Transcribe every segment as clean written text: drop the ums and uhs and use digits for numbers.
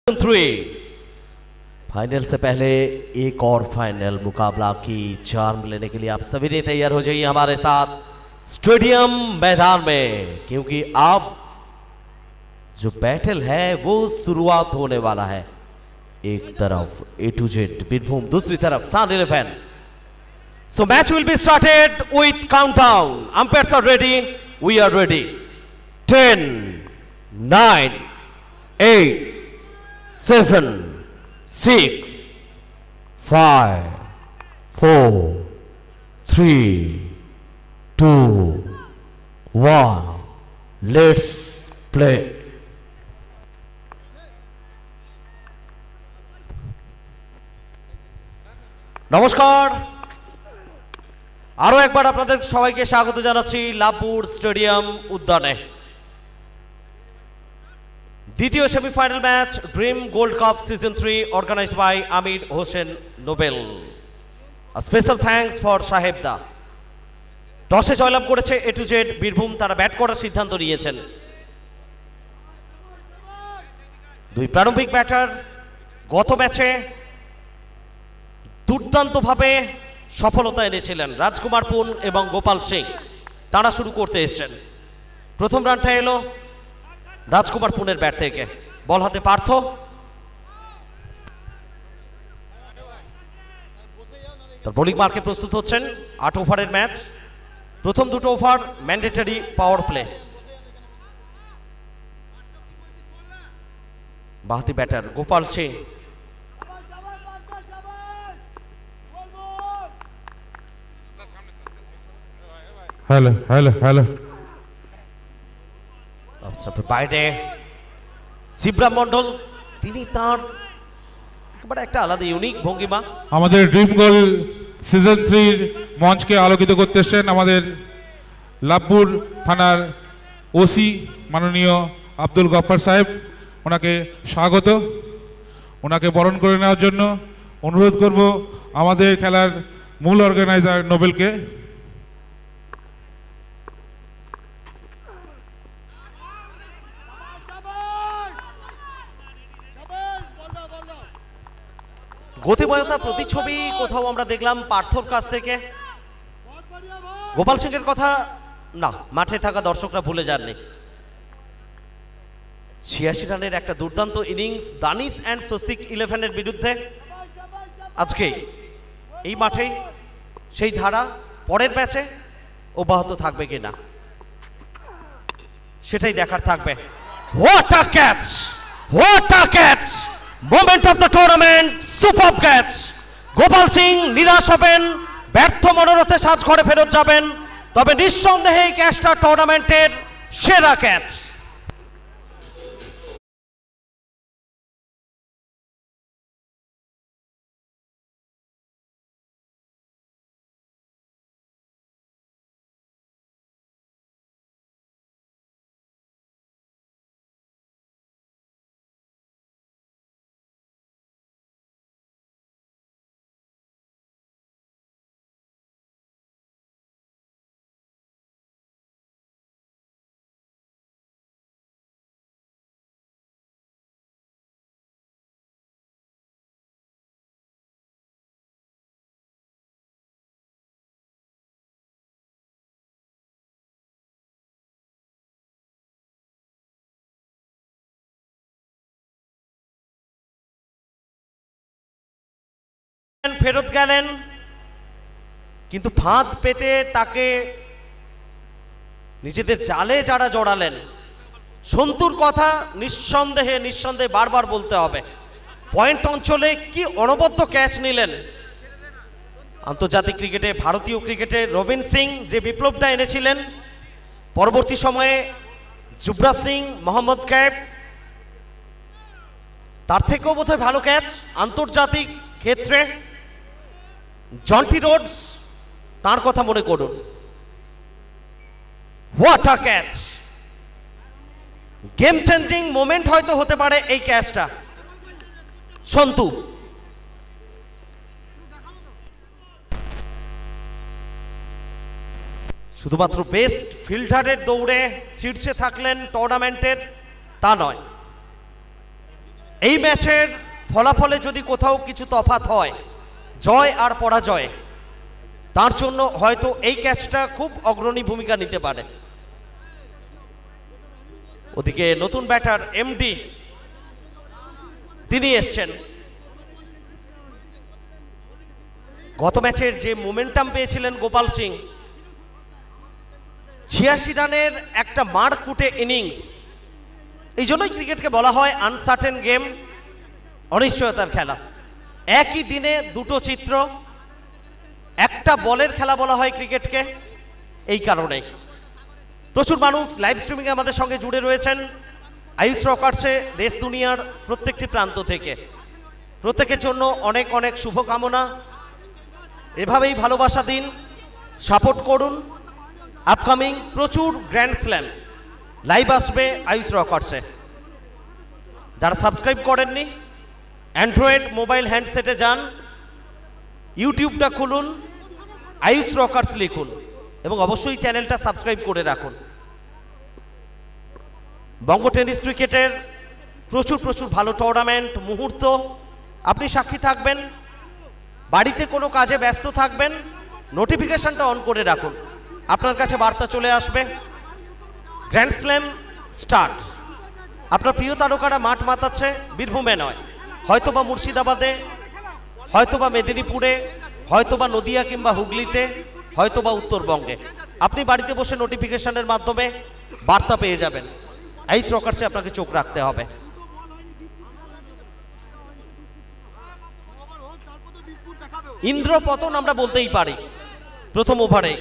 3 final से पहले एक और फाइनल मुकाबला की जान लेने के लिए आप सभी ने तैयार हो जाइए हमारे साथ स्टेडियम मैदान में, क्योंकि अब जो बैटल है वो शुरुआत होने वाला है। एक तरफ A to Z बीरभूम, दूसरी तरफ Sun 11। So match will be started with countdown. Umpires are ready. We are ready. 10, 9, 8, 7, 6, 5, 4, 3, 2, 1. Let's play. নমস্কার, আরো একবার আপনাদের সবাইকে স্বাগত জানাচ্ছি লাভপুর স্টেডিয়াম উদ্যানে। দ্বিতীয় semifinal match dream gold cup season 3 organised by Amir Hossain Nobel. Special thanks for সাহেবদা। টসে জয়লাভ করেছে A to Z বীরভূম, তারা ব্যাট করার সিদ্ধান্ত নিয়েছেন। দুই প্রারম্ভিক ব্যাটার গত ম্যাচে দুর্দান্তভাবে সফলতা এনেছিলেন রাজকুমার পুন এবং গোপাল সিং। তারা শুরু করতে এসেছেন। প্রথম রানটা এলো রাজকুমার পুনের ব্যাট থেকে, বল হাতে পার্থ। তার বোলিং মার্কে প্রস্তুত হচ্ছেন। 8 ওভারের ম্যাচ, প্রথম দুটো ওভার ম্যান্ডেটরি পাওয়ার প্লে। বাহাতি batter Gopal Singh. Hello hello hello আচ্ছা, বাইরে শিবরাম মন্ডল, তিনি তার একেবারে একটা আলাদা ইউনিক ভঙ্গিমা। আমাদের ড্রিম গোল সিজন 3 মঞ্চকে আলোকিত করতে এসেছেন আমাদের লাভপুর থানার ওসি মাননীয় আব্দুল গফফার সাহেব। ওনাকে স্বাগত। ওনাকে বরণ করে নেওয়ার জন্য অনুরোধ করব আমাদের খেলার মূল অর্গানাইজার নোবেলকে। গতিময়তা প্রতিচ্ছবি কোথাও আমরা দেখলাম পার্থর কাছ থেকে। গোপাল সিং এর কথা না, মাঠে থাকা দর্শকরা ভুলে যাননি। 86 রানের একটা দুর্দান্ত ইনিংস দানিশ অ্যান্ড স্বস্তিক 11-এর বিরুদ্ধে। আজকে এই মাঠেই সেই ধারা পরের ম্যাচে অব্যাহত থাকবে কিনা সেটাই দেখার থাকবে। What a catch! What a catch! Moment of the tournament, super catch. Gopal Singh নিরাশ হবেন, ব্যর্থ মনোরথে সাজঘরে ফেরত যাবেন, তবে নিঃসন্দেহে এই ক্যাচটা টুর্নামেন্টের সেরা ক্যাচ। ফেরত গেলেন, কিন্তু ফাঁদ পেতে তাকে নিজেদের জালে যারা জড়ালেন, সন্তুর কথা নিঃসন্দেহে বারবার বলতে হবে। পয়েন্ট অঞ্চলে কি অনবদ্য ক্যাচ নিলেন। আন্তর্জাতিক ক্রিকেটে, ভারতীয় ক্রিকেটে রবিন সিং যে বিপ্লবটা এনেছিলেন, পরবর্তী সময়ে যুবরাজ সিং, মোহাম্মদ ক্যাব, তার থেকেও বোধহয় ভালো ক্যাচ আন্তর্জাতিক ক্ষেত্রে জন্টি রোডস, তার কথা মনে করুন। What a catch! Game changing moment হয়তো হতে পারে এই ক্যাচটা। সন্তু শুধুমাত্র বেস্ট ফিল্ডারের দৌড়ে শীর্ষে থাকলেন টুর্নামেন্টের তা নয়, এই ম্যাচের ফলাফলে যদি কোথাও কিছু তফাৎ হয়, জয় আর পরাজয়, তার জন্য হয়তো এই ক্যাচটা খুব অগ্রণী ভূমিকা নিতে পারে। ওদিকে নতুন ব্যাটার এমডি তিনি এসছেন। গত ম্যাচের যে মোমেন্টাম পেয়েছিলেন গোপাল সিং, 86 রানের একটা মারকুটে ইনিংস। এই জন্যই ক্রিকেটকে বলা হয় আনসার্টেন গেম, অনিশ্চয়তার খেলা। একই দিনে দুটো চিত্র, একটা বলের খেলা বলা হয় ক্রিকেটকে। এই কারণে প্রচুর মানুষ লাইভ স্ট্রিমিংয়ে আমাদের সঙ্গে জুড়ে রয়েছেন আয়ুষ রকার্সে দেশ দুনিয়ার প্রত্যেকটি প্রান্ত থেকে। প্রত্যেকের জন্য অনেক অনেক শুভকামনা। এভাবেই ভালোবাসা দিন, সাপোর্ট করুন। আপকামিং প্রচুর গ্র্যান্ড স্ল্যাম লাইভ আসবে আয়ুষ রকার্সে। যারা সাবস্ক্রাইব করেননি, অ্যান্ড্রয়েড মোবাইল হ্যান্ডসেটে যান, ইউটিউবটা খুলুন, আয়ুষ রকার্স লিখুন এবং অবশ্যই চ্যানেলটা সাবস্ক্রাইব করে রাখুন। বঙ্গ টেনিস ক্রিকেটের প্রচুর প্রচুর ভালো টুর্নামেন্ট মুহূর্ত আপনি সাক্ষী থাকবেন। বাড়িতে কোনো কাজে ব্যস্ত থাকবেন, নোটিফিকেশনটা অন করে রাখুন, আপনার কাছে বার্তা চলে আসবে। Grand slam start. আপনার প্রিয় তারকারা মাঠ মাতাচ্ছে বীরভূমে নয়, হয়তোবা মুর্শিদাবাদে, হয়তোবা মেদিনীপুরে, হয়তোবা নদিয়া কিংবা হুগলিতে, হয়তোবা উত্তরবঙ্গে। আপনি বাড়িতে বসে নোটিফিকেশনের মাধ্যমে বার্তা পেয়ে যাবেন। আয়ুষ রকার্সে আপনাকে চোখ রাখতে হবে। ইন্দ্রপতন আমরা বলতেই পারি প্রথম ওভারে।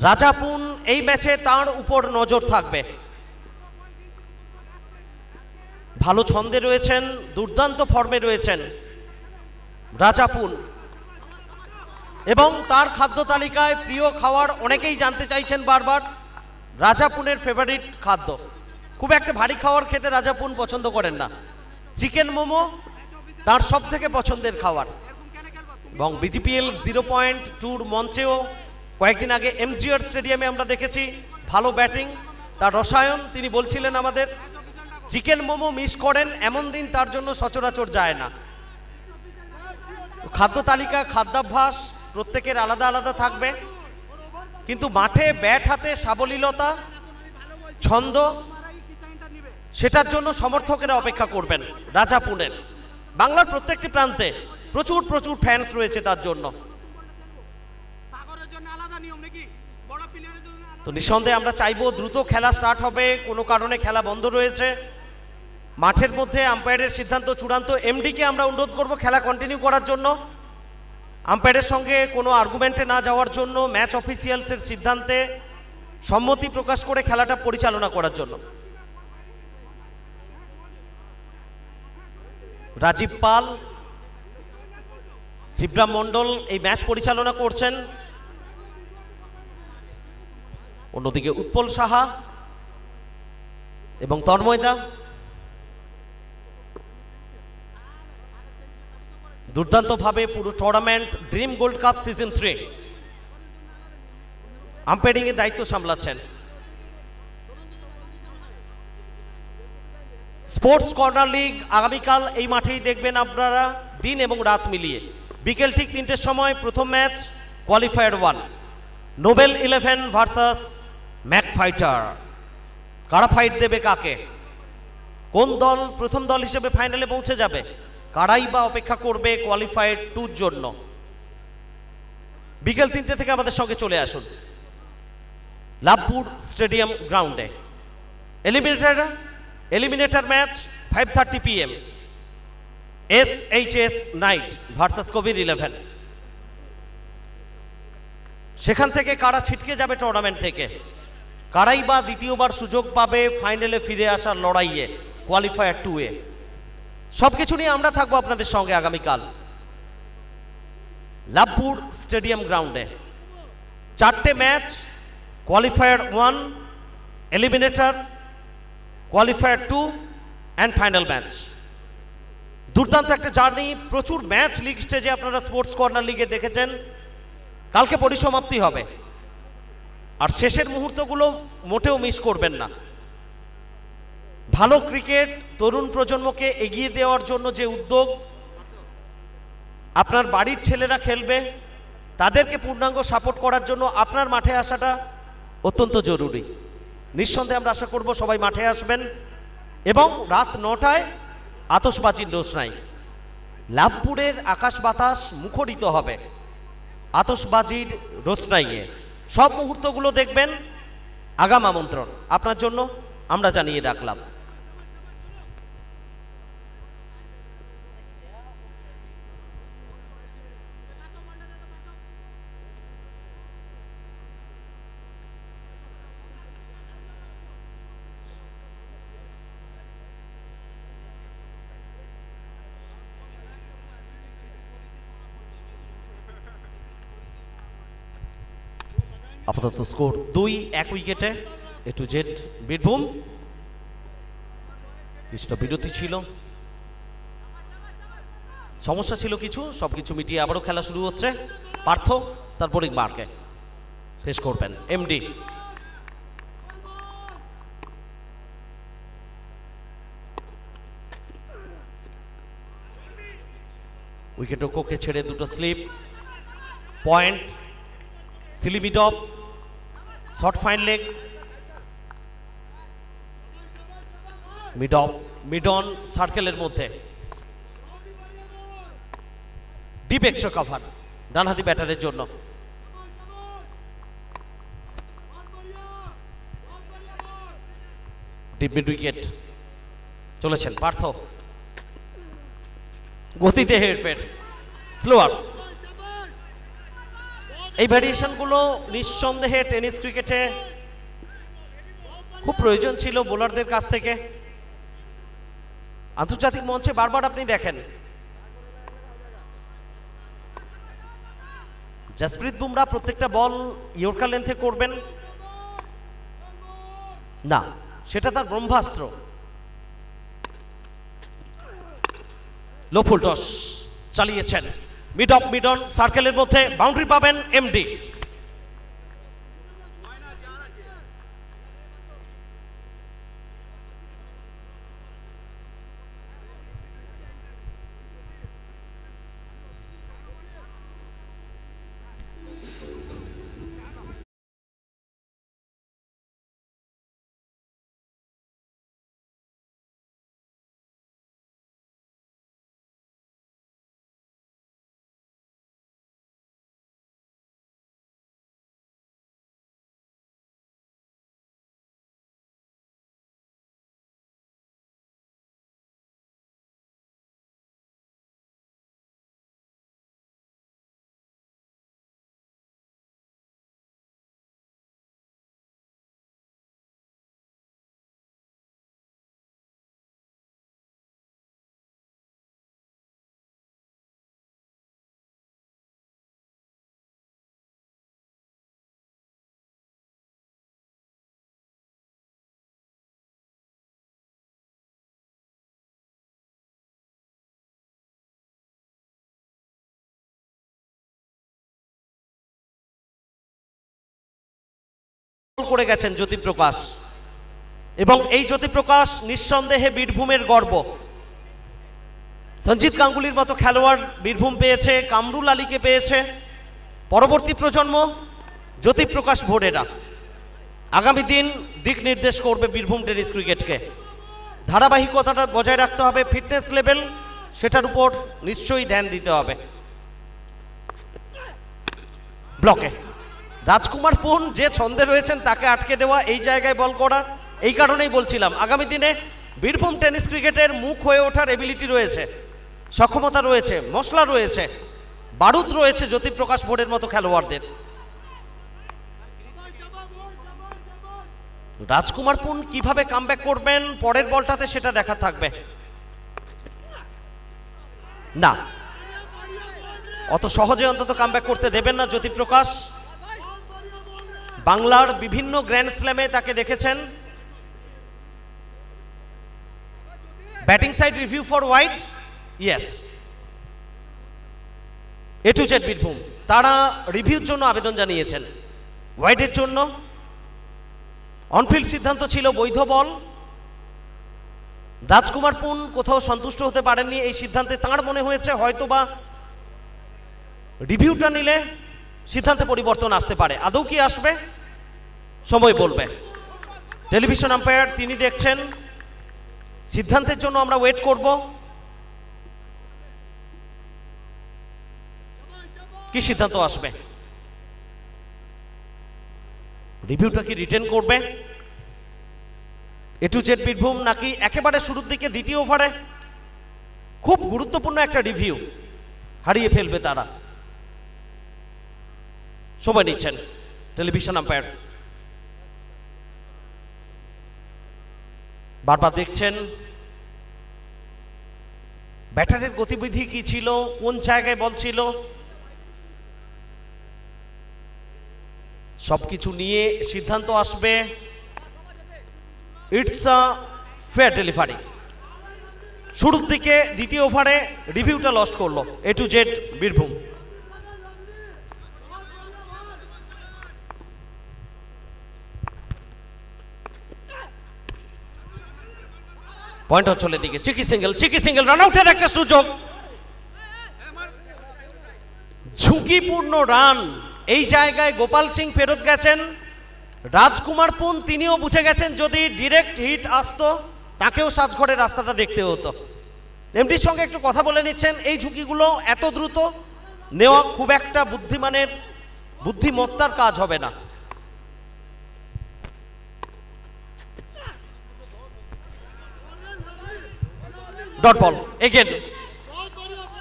রাজাপুন এই ম্যাচে তার উপর নজর থাকবে। ভালো ছন্দে রয়েছেন, দুর্দান্ত ফর্মে রয়েছেন রাজাপুন, এবং তার খাদ্য তালিকায় প্রিয় খাবার অনেকেই জানতে চাইছেন বারবার। রাজাপুনের ফেভারিট খাদ্য, খুব একটা ভারী খাবার খেতে রাজাপুন পছন্দ করেন না। চিকেন মোমো তার সব থেকে পছন্দের খাবার। এবং বিজিপিএল 0.2 মঞ্চেও কয়েকদিন আগে এমজিআর স্টেডিয়ামে আমরা দেখেছি ভালো ব্যাটিং, তার রসায়ন। তিনি বলছিলেন আমাদের চিকেন মোমো মিস করেন এমন দিন তার জন্য সচরাচর যায় না। খাদ্য তালিকা, খাদ্যাভ্যাস প্রত্যেকের আলাদা আলাদা থাকবে, কিন্তু মাঠে ব্যাট হাতে সাবলীলতা, ছন্দ, সেটার জন্য সমর্থকেরা অপেক্ষা করবেন রাজাপুনের। বাংলার প্রত্যেকটি প্রান্তে প্রচুর প্রচুর ফ্যান্স রয়েছে তার জন্য। তো নিঃসন্দেহে আমরা চাইবো দ্রুত খেলা স্টার্ট হবে। কোনো কারণে খেলা বন্ধ রয়েছে, মাঠের মধ্যে আম্পায়ারের সিদ্ধান্ত চূড়ান্ত। এমডিকে আমরা অনুরোধ করব খেলা কন্টিনিউ করার জন্য, আম্পায়ারের সঙ্গে কোনো আর্গুমেন্টে না যাওয়ার জন্য, ম্যাচ অফিসিয়ালসের সিদ্ধান্তে সম্মতি প্রকাশ করে খেলাটা পরিচালনা করার জন্য। রাজীব পাল, শিবরাম মণ্ডল এই ম্যাচ পরিচালনা করছেন। অন্যদিকে উৎপল সাহা এবং তন্ময়দা দুর্দান্তভাবে পুরো tournament dream gold cup season 3 umpiring এর দায়িত্ব সামলাচ্ছেন। স্পোর্টস কর্নার লিগ আগামীকাল এই মাঠেই দেখবেন আপনারা, দিন এবং রাত মিলিয়ে। বিকেল ঠিক 3টের সময় প্রথম match, qualifier 1, Nobel 11 versus Mac fighter. কারা ফাইট দেবে কাকে? কোন দল প্রথম দল হিসেবে ফাইনালে পৌঁছে যাবে? কারাই বা অপেক্ষা করবে কোয়ালিফায়ার 2-র জন্য? বিকেল 3টে থেকে আমাদের সঙ্গে চলে আসুন লাভপুর স্টেডিয়াম গ্রাউন্ডে। Eliminator match 5:30 PM, SHS night versus Covid 11। সেখান থেকে কারা ছিটকে যাবে টুর্নামেন্ট থেকে, কারাই বা দ্বিতীয়বার সুযোগ পাবে ফাইনালে ফিরে আসার লড়াইয়ে কোয়ালিফায়ার 2-এ, সবকিছু নিয়ে আমরা থাকবো আপনাদের সঙ্গে আগামীকাল লাভপুর স্টেডিয়াম গ্রাউন্ডে। 4টে match, qualifier 1, eliminator, qualifier 2 and final match. দুর্দান্ত একটা জার্নি, প্রচুর ম্যাচ লিগ স্টেজে আপনারা স্পোর্টস কর্নার লিগে দেখেছেন। কালকে পরিসমাপ্তি হবে, আর শেষের মুহূর্তগুলো মোটেও মিস করবেন না। ভালো ক্রিকেট তরুণ প্রজন্মকে এগিয়ে দেওয়ার জন্য যে উদ্যোগ, আপনার বাড়ির ছেলেরা খেলবে তাদেরকে পূর্ণাঙ্গ সাপোর্ট করার জন্য আপনার মাঠে আসাটা অত্যন্ত জরুরি। নিঃসন্দেহে আমরা আশা করব সবাই মাঠে আসবেন এবং রাত 9টায় আতশবাজির রোশনাই, লাভপুরের আকাশ বাতাস মুখরিত হবে আতশবাজির রোশনাইয়ে। সব মুহূর্তগুলো দেখবেন। আগাম আমন্ত্রণ আপনার জন্য আমরা জানিয়ে রাখলাম। আপাতত স্কোর 2-1 উইকেটে A to Z বীরভূম। কিছুটা বিরতি ছিল, সমস্যা ছিল কিছু, সবকিছু মিটিয়ে আবারও খেলা শুরু হচ্ছে। পার্থ তার বোলিং মার্কে পেশ করবেন এমডি। উইকেট রক্ষককে ছেড়ে দুটো slip, point, silly mid off, short fine leg, mid off, mid on সার্কেলের মধ্যে, ডিপ এক্সট্রা কভার ডানহাতি ব্যাটারের জন্য। ডিপ মিড উইকেট চলেছেন পার্থ, গতিতে হেরফের, স্লোয়ার। এই ভ্যারিয়েশনগুলো নিঃসন্দেহে টেনিস ক্রিকেটে খুব প্রয়োজন ছিল বোলারদের কাছ থেকে। আন্তর্জাতিক মঞ্চে বারবার আপনি দেখেন জসপ্রীত বুমরা প্রত্যেকটা বল ইয়র্কার লেন্থে করবেন না, সেটা তার ব্রহ্মাস্ত্র। লো ফুল টস চালিয়েছেন, মিড অফ, মিড অন সার্কেলের মধ্যে, বাউন্ডারি পাবেন এমডি। করে গেছেন জ্যোতিপ্রকাশ, এবং এই জ্যোতিপ্রকাশ নিঃসন্দেহে বীরভূমের গর্ব। সঞ্জিত গাঙ্গুলির মতো খেলোয়াড় বীরভূম পেয়েছে, কামরুল আলীকে পেয়েছে। পরবর্তী প্রজন্ম জ্যোতিপ্রকাশ ভোরেরা আগামী দিন দিক নির্দেশ করবে বীরভূম টেনিস ক্রিকেটকে। ধারাবাহিকতাটা বজায় রাখতে হবে, ফিটনেস লেভেল সেটার উপর নিশ্চয়ই ধ্যান দিতে হবে। ব্লকে রাজকুমার পুন যে ছন্দে রয়েছেন তাকে আটকে দেওয়া, এই জায়গায় বল করা, এই কারণেই বলছিলাম আগামী দিনে বীরভূম টেনিস ক্রিকেটের মুখ হয়ে ওঠার এবিলিটি রয়েছে, সক্ষমতা রয়েছে, মশলা রয়েছে, বারুদ রয়েছে জ্যোতিপ্রকাশ ভোরের মতো খেলোয়াড়দের। রাজকুমার পুন কিভাবে কামব্যাক করবেন পরের বলটাতে সেটা দেখা থাকবে। না, অত সহজে অন্তত কামব্যাক করতে দেবেন না জ্যোতিপ্রকাশ। বাংলার বিভিন্ন গ্র্যান্ড স্ল্যামে তাকে দেখেছেন। Batting side review for wide, yes. A to Z Birbhum তারা রিভিউর জন্য আবেদন জানিয়েছেন ওয়াইডের জন্য। অনফিল্ড সিদ্ধান্ত ছিল বৈধ বল, রাজকুমার পুন কোথাও সন্তুষ্ট হতে পারেননি এই সিদ্ধান্তে। তাঁর মনে হয়েছে হয়তোবা রিভিউটা নিলে সিদ্ধান্তে পরিবর্তন আসতে পারে। আদৌ কি আসবে সময় বলবে। টেলিভিশন আম্পায়ার তিনি দেখছেন, সিদ্ধান্তের জন্য আমরা ওয়েট করব। কি সিদ্ধান্ত আসবে? রিভিউটা কি রিটেন করবে A to Z বীরভূম, নাকি একেবারে শুরুর দিকে দ্বিতীয় ওভারে খুব গুরুত্বপূর্ণ একটা রিভিউ হারিয়ে ফেলবে তারা? সময় নিচ্ছেন টেলিভিশন আম্পায়ার, বারবার দেখছেন ব্যাটারের গতিবিধি কি ছিল, কোন জায়গায় বল ছিল, সবকিছু নিয়ে সিদ্ধান্ত আসবে। It's a fair delivery. শুরুর দিকে দ্বিতীয় ওভারে রিভিউটা লস্ট করলো A to Z Birbhum. Point অঞ্চলের দিকে চিকি সিঙ্গেল রান আউটের একটা সুযোগ, ঝুঁকিপূর্ণ রান। এই জায়গায় গোপাল সিং ফেরত গেছেন। রাজকুমার পুন তিনিও বুঝে গেছেন যদি ডিরেক্ট হিট আসতো তাকেও সাজঘরের রাস্তাটা দেখতে হতো। এমডির সঙ্গে একটু কথা বলে নিচ্ছেন। এই ঝুঁকিগুলো এত দ্রুত নেওয়া খুব একটা বুদ্ধিমত্তার কাজ হবে না। ডট বল এগেন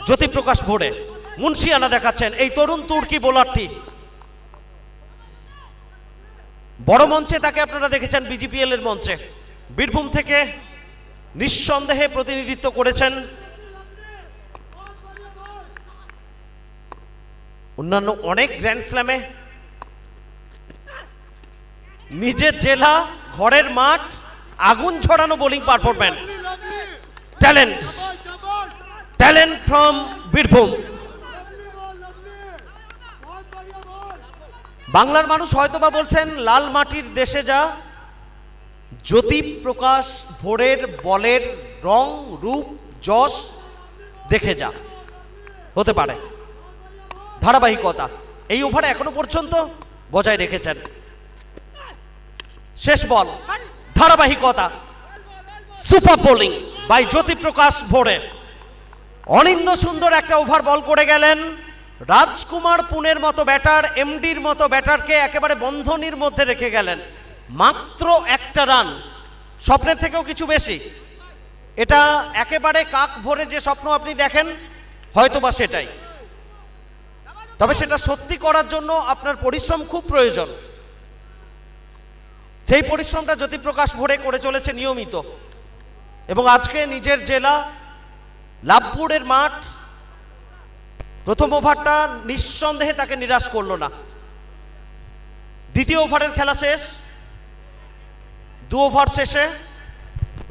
জ্যোতিপ্রকাশ ভোরে মুন্সিয়ানা দেখাচ্ছেন এই তরুণ তুর্কি বোলারটি। বড় মঞ্চে তাকে আপনারা দেখেছেন বিজিপিএল এর মঞ্চে, বীরভূম থেকে নিঃসন্দেহে প্রতিনিধিত্ব করেছেন। অন্যান্য অনেক গ্র্যান্ড স্ল্যামে, নিজের জেলা ঘরের মাঠ, আগুন ছড়ানো bowling performance, talent from Birbhum. বাংলার মানুষ হয়তোবা বলছেন লাল মাটির দেশে যা, জ্যোতিপ্রকাশ ভোরের বলের রং রূপ যশ দেখে যা, হতে পারে। ধারাবাহিকতা এই ওভারে এখনো পর্যন্ত বজায় রেখেছেন। শেষ বল, ধারাবাহিকতা, সুপার বোলিং বাই জ্যোতিপ্রকাশ ভোরে। অনিন্দ সুন্দর একটা ওভার বল করে গেলেন। রাজকুমার পুনের মতো ব্যাটার, এমডির মতো ব্যাটারকে একেবারে বন্ধনীর মধ্যে রেখে গেলেন। মাত্র একটা রান, স্বপ্নের থেকেও কিছু বেশি। এটা একেবারে কাক ভরে যে স্বপ্ন আপনি দেখেন হয়তোবা সেটাই, তবে সেটা সত্যি করার জন্য আপনার পরিশ্রম খুব প্রয়োজন। সেই পরিশ্রমটা জ্যোতিপ্রকাশ ভোরে করে চলেছে নিয়মিত, এবং আজকে নিজের জেলা লাভপুরের মাঠ প্রথম ওভারটা নিঃসন্দেহে তাকে নিরাশ করলো না। দ্বিতীয় ওভারের খেলা শেষ, 2 ওভার শেষে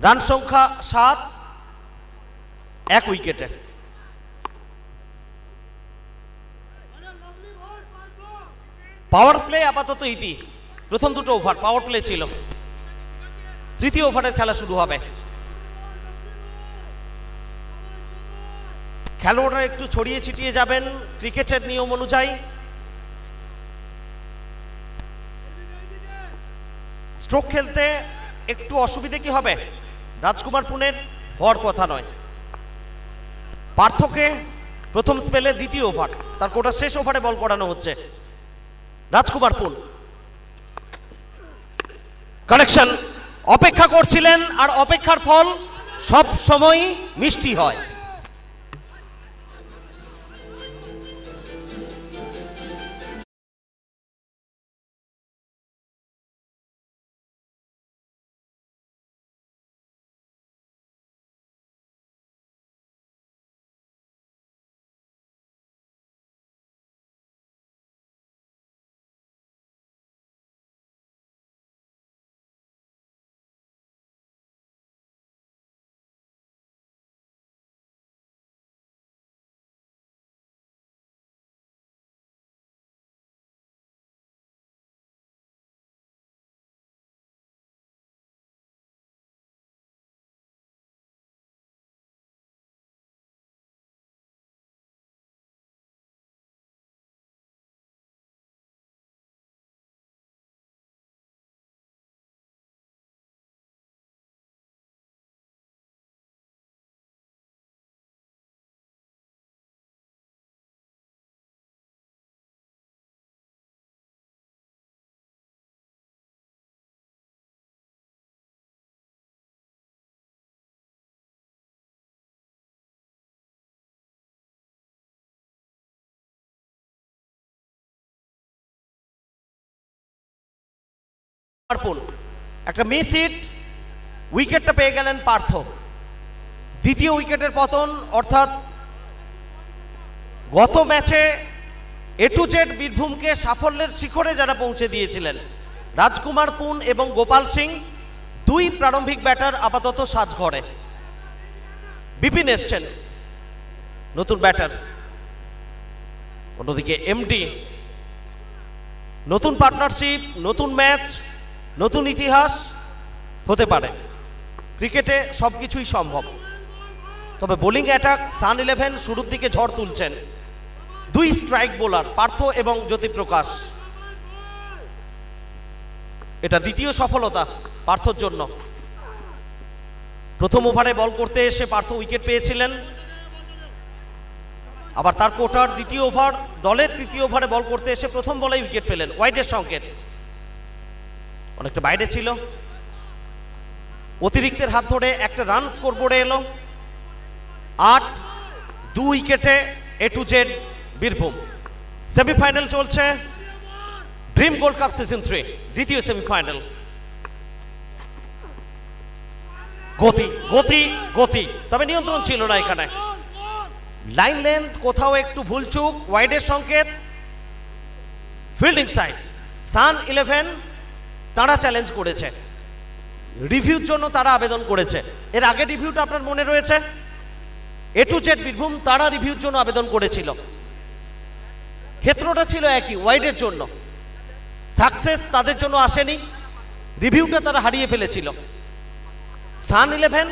রান সংখ্যা 7, 1 উইকেটে। পাওয়ার প্লে আপাতত ইতি, প্রথম 2টো ওভার পাওয়ার প্লে ছিল। তৃতীয় ওভারের খেলা শুরু হবে। খেলোয়াড়রা একটু ছড়িয়ে ছিটিয়ে যাবেন ক্রিকেটের নিয়ম অনুযায়ী। স্ট্রোক খেলতে একটু অসুবিধে কি হবে? রাজকুমার পুনের হওয়ার কথা নয়। পার্থকে প্রথম স্পেলে দ্বিতীয় ওভার, তার কোটা শেষ ওভারে বল করানো হচ্ছে। রাজকুমার পুন কানেকশন, অপেক্ষা করছিলেন, আর অপেক্ষার ফল সব সময়ই মিষ্টি হয়। পার্পল একটা মিস হিট, উইকেটটা পেয়ে গেলেন পার্থ। দ্বিতীয় উইকেটের পতন, অর্থাৎ গত ম্যাচে এ টু জেড বীরভূমকে সাফল্যের শিখরে যারা পৌঁছে দিয়েছিলেন রাজকুমার পুন এবং গোপাল সিং, দুই প্রারম্ভিক ব্যাটার আপাতত সাজঘরে। বিপিন এসছেন নতুন ব্যাটার, অন্যদিকে এমডি। নতুন পার্টনারশিপ, নতুন ম্যাচ, নতুন ইতিহাস হতে পারে, ক্রিকেটে সবকিছুই সম্ভব। তবে বোলিং অ্যাটাক সান-11 শুরুর দিকে ঝড় তুলছেন। দুই স্ট্রাইক বোলার পার্থ এবং জ্যোতিপ্রকাশ, এটা দ্বিতীয় সফলতা পার্থর জন্য। প্রথম ওভারে বল করতে এসে পার্থ উইকেট পেয়েছিলেন, আবার তার কোটার দ্বিতীয় ওভার, দলের তৃতীয় ওভারে বল করতে এসে প্রথম বলেই উইকেট পেলেন। ওয়াইডের সংকেত, অনেকটা বাইরে ছিল। অতিরিক্তের হাত ধরে একটা রান স্কোরবোর্ডে এলো। 8-2 উইকেটে এ টু জেড বীরভূম। সেমিফাইনাল চলছে, ড্রিম গোল্ড কাপ সিজন 3 দ্বিতীয় সেমিফাইনাল। গতি গতি গতি, তবে নিয়ন্ত্রণ ছিল না এখানে। লাইন লেন্থ কোথাও একটু ভুলচুক। ওয়াইডের সংকেত, ফিল্ডিং সাইড। সান-11 তারা চ্যালেঞ্জ করেছে, রিভিউর জন্য তারা আবেদন করেছে। এর আগে রিভিউটা আপনার মনে রয়েছে, এ টু জেড বীরভূম তারা রিভিউর জন্য আবেদন করেছিল। ক্ষেত্রটা ছিল একই, ওয়াইডের জন্য। সাকসেস তাদের জন্য আসেনি, রিভিউটা তারা হারিয়ে ফেলেছিল। সান-11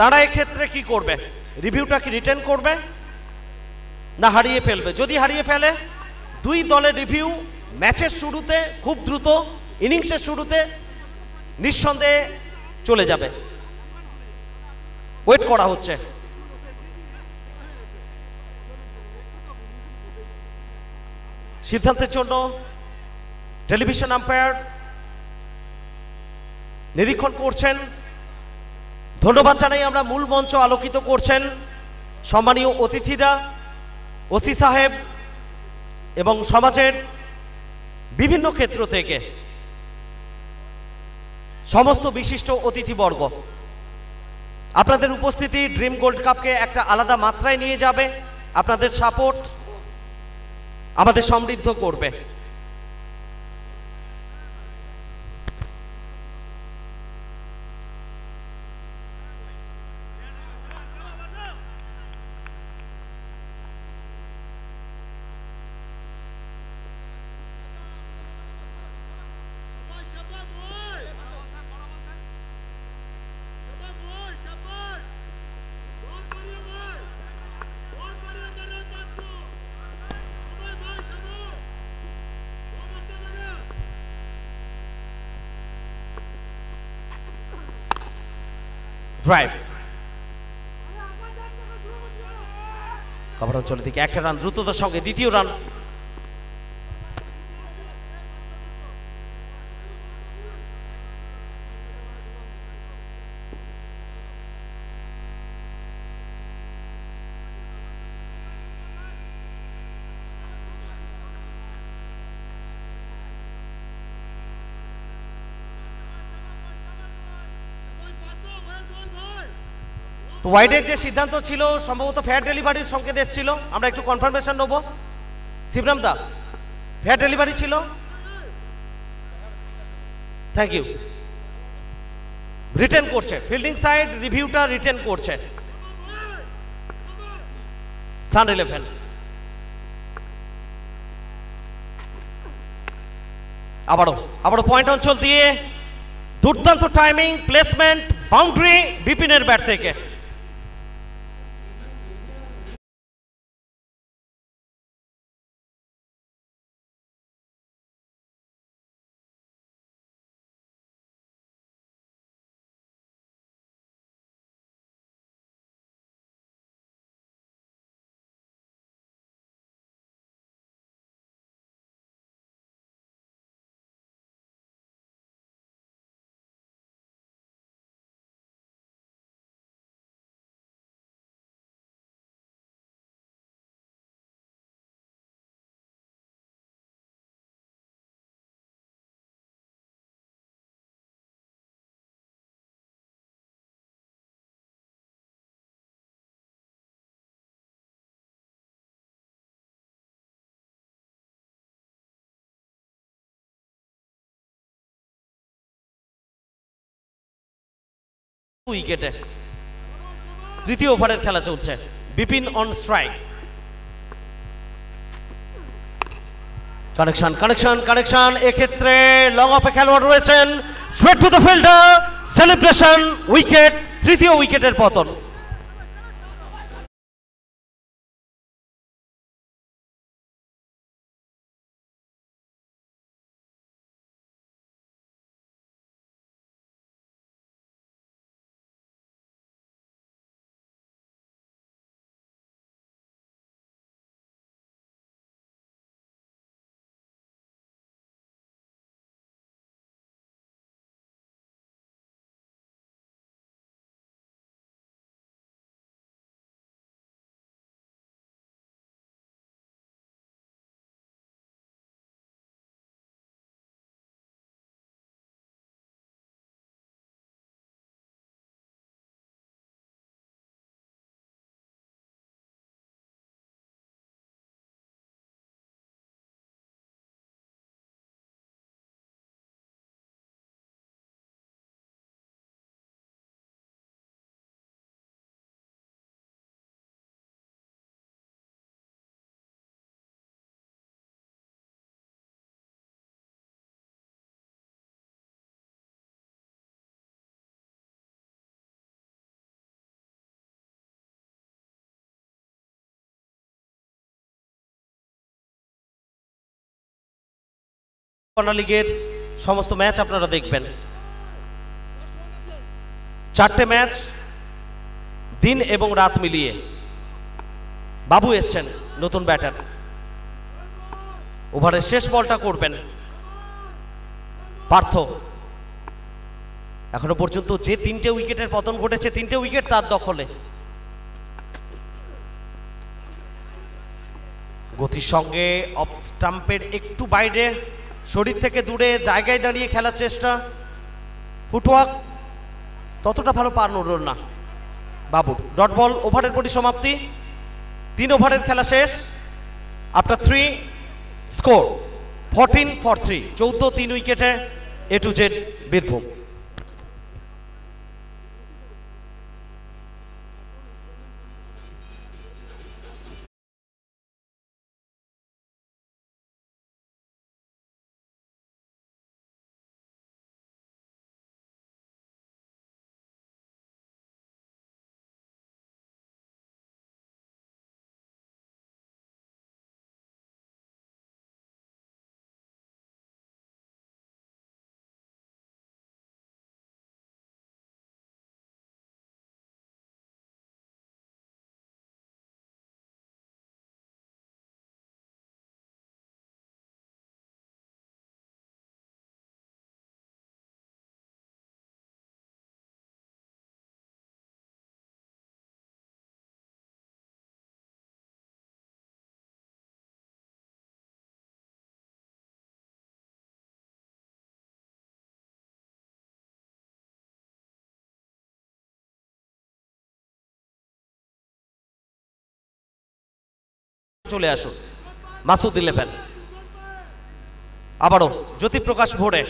তারা এক্ষেত্রে কি করবে? রিভিউটা কি রিটার্ন করবে না হারিয়ে ফেলবে? যদি হারিয়ে ফেলে, দুই দলের রিভিউ ম্যাচের শুরুতে খুব দ্রুত, ইনিংসের শুরুতে নিঃসন্দেহে চলে যাবে। ওয়েট করা হচ্ছে। সিদ্ধান্তের জন্য টেলিভিশন আম্পায়ার নিরীক্ষণ করছেন। ধন্যবাদ জানাই আমরা মূল মঞ্চ আলোকিত করছেন সম্মানীয় অতিথিরা, ওসি সাহেব এবং সমাজের বিভিন্ন ক্ষেত্র থেকে সমস্ত বিশিষ্ট অতিথিবর্গ। আপনাদের উপস্থিতি ড্রিম গোল্ড কাপকে একটা আলাদা মাত্রায় নিয়ে যাবে। আপনাদের সাপোর্ট আমাদের সমৃদ্ধ করবে। ড্রাইভ, কভার অঞ্চলের দিকে একটা রান দ্রুততার সঙ্গে, দ্বিতীয় রান। তো ওয়াইডের যে সিদ্ধান্ত ছিল সম্ভবত ফেয়ার ডেলিভারির সংকেত এসেছিল, আমরা একটু কনফার্মেশন নেব। শিবরাম দা, ফেয়ার ডেলিভারি ছিল? Thank you. রিটার্ন করছে ফিল্ডিং সাইড, রিভিউটা রিটার্ন করছে সান-11। আবারও পয়েন্ট অঞ্চল দিয়ে দুর্দান্ত টাইমিং, প্লেসমেন্ট, বাউন্ডারি বিপিনের ব্যাট থেকে। উইকেটে তৃতীয় ওভারের খেলা চলছে। Bipin on strike. Connection connection connection, এক্ষেত্রে লং অফে খেলোয়াড় রয়েছেন, straight to the fielder, celebration, wicket, তৃতীয় উইকেটের পতন। লিগের সমস্ত ম্যাচ আপনারা দেখবেন। 4টে ম্যাচ দিন এবং রাত মিলিয়ে। বাবু এসছেন নতুন ব্যাটার, ওভারের শেষ বলটা করবেন পার্থ। এখনো পর্যন্ত যে 3টে উইকেটের পতন ঘটেছে, 3টে উইকেট তার দখলে। গতির সঙ্গে অফ স্টাম্পের একটু বাইরে, শরীর থেকে দূরে জায়গায় দাঁড়িয়ে খেলার চেষ্টা, ফুটওয়ার্ক ততটা ভালো পার নড়ল না বাবুর। ডট বল, ওভারের পরিসমাপ্তি, 3 ওভারের খেলা শেষ। আফটার 3 স্কোর 14 for 3, 14 3 উইকেটে A to Z বীরভূম। চলে আসুন মাসুদ 11। আবারও জ্যোতিপ্রকাশ ভোরে,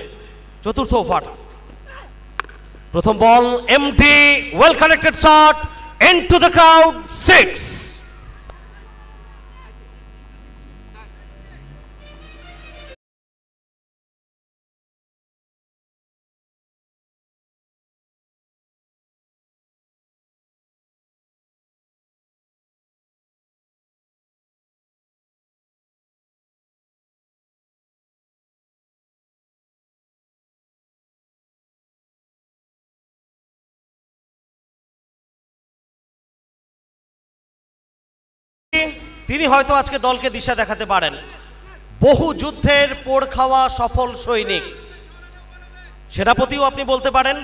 চতুর্থ ওভার, প্রথম ball, MD, well connected shot, into the crowd, 6। তিনি হয়তো আজকে দলকে দিশা দেখাতে পারেন। বহু যুদ্ধের পোড় খাওয়া সফল সৈনিক, সেনাপতিও আপনি বলতে পারেন।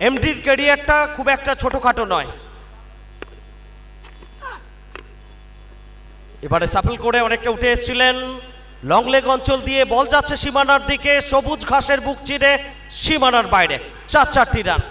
এমডির ক্যারিয়ারটা খুব একটা ছোটখাটো নয়। এবারে সাফল করে অনেকটা উঠে এসেছিলেন, লং লেগ অঞ্চল দিয়ে বল যাচ্ছে সীমানার দিকে, সবুজ ঘাসের বুক চিরে সীমানার বাইরে, 4 রান।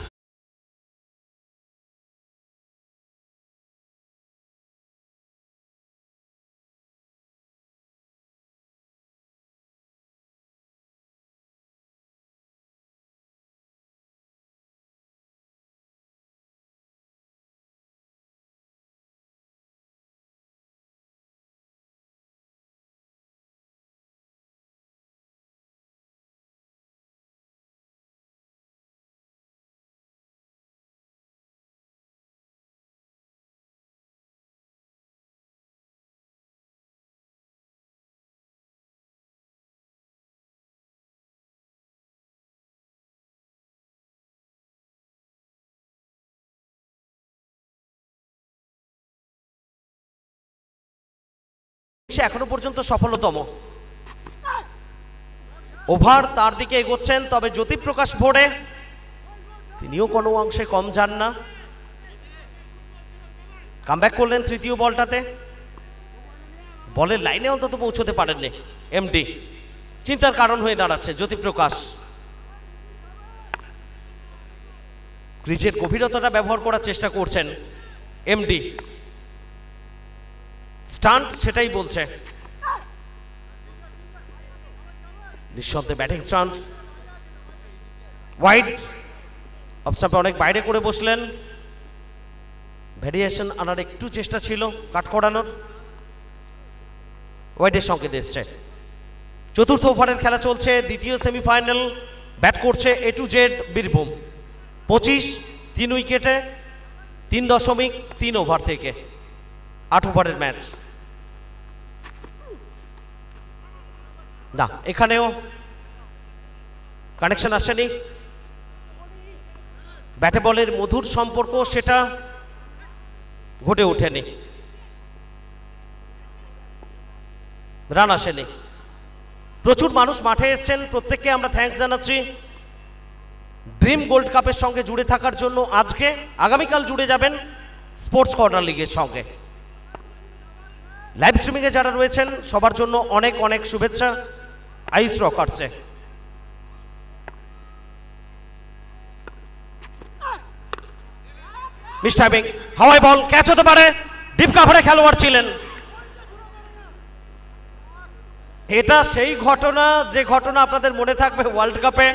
সে এখনো পর্যন্ত সফলতম ওভার তার দিকে এগোচ্ছেন, তবে জ্যোতিপ্রকাশ ভোরে তিনিও কোনো অংশে কম যান না। কামব্যাক করলেন তৃতীয় বলটাতে, বলের লাইনে অন্তত পৌঁছতে পারেননি এমডি। চিন্তার কারণ হয়ে দাঁড়াচ্ছে জ্যোতিপ্রকাশ। ক্রিজের গভীরতাটা ব্যবহার করার চেষ্টা করছেন এমডি, স্টান্ট সেটাই বলছে। নিঃশব্দে ব্যাটিং স্টান্ট, ওয়াইড অফ স্টাম্পে অনেক বাইরে করে বসলেন। ভ্যারিয়েশন আনার একটু চেষ্টা ছিল, কাট করানোর, ওয়াইডের সংকেত এসছে। চতুর্থ ওভারের খেলা চলছে, দ্বিতীয় সেমিফাইনাল। ব্যাট করছে এ টু জেড বীরভূম। 25 3 উইকেটে 3.3 ওভার থেকে 8 ওভারের ম্যাচ। না, এখানেও কানেকশন আসেনি। ব্যাটে বলের মধুর সম্পর্ক সেটা ঘটে ওঠেনি, রান আসেনি। প্রচুর মানুষ মাঠে এসছেন, প্রত্যেককে আমরা থ্যাঙ্কস জানাচ্ছি ড্রিম গোল্ড কাপের সঙ্গে জুড়ে থাকার জন্য। আজকে আগামীকাল জুড়ে যাবেন স্পোর্টস কর্নার লিগের সঙ্গে। লাইভ স্ট্রিমিংয়ে যারা রয়েছেন সবার জন্য অনেক অনেক শুভেচ্ছা আইস রকার্সে। মিস টাইমিং, হাওয়াই বল, ক্যাচ হতে পারে। ডিপ কাভারে খেলোয়াড় ছিলেন। এটা সেই ঘটনা যে ঘটনা আপনাদের মনে থাকবে ওয়ার্ল্ড কাপে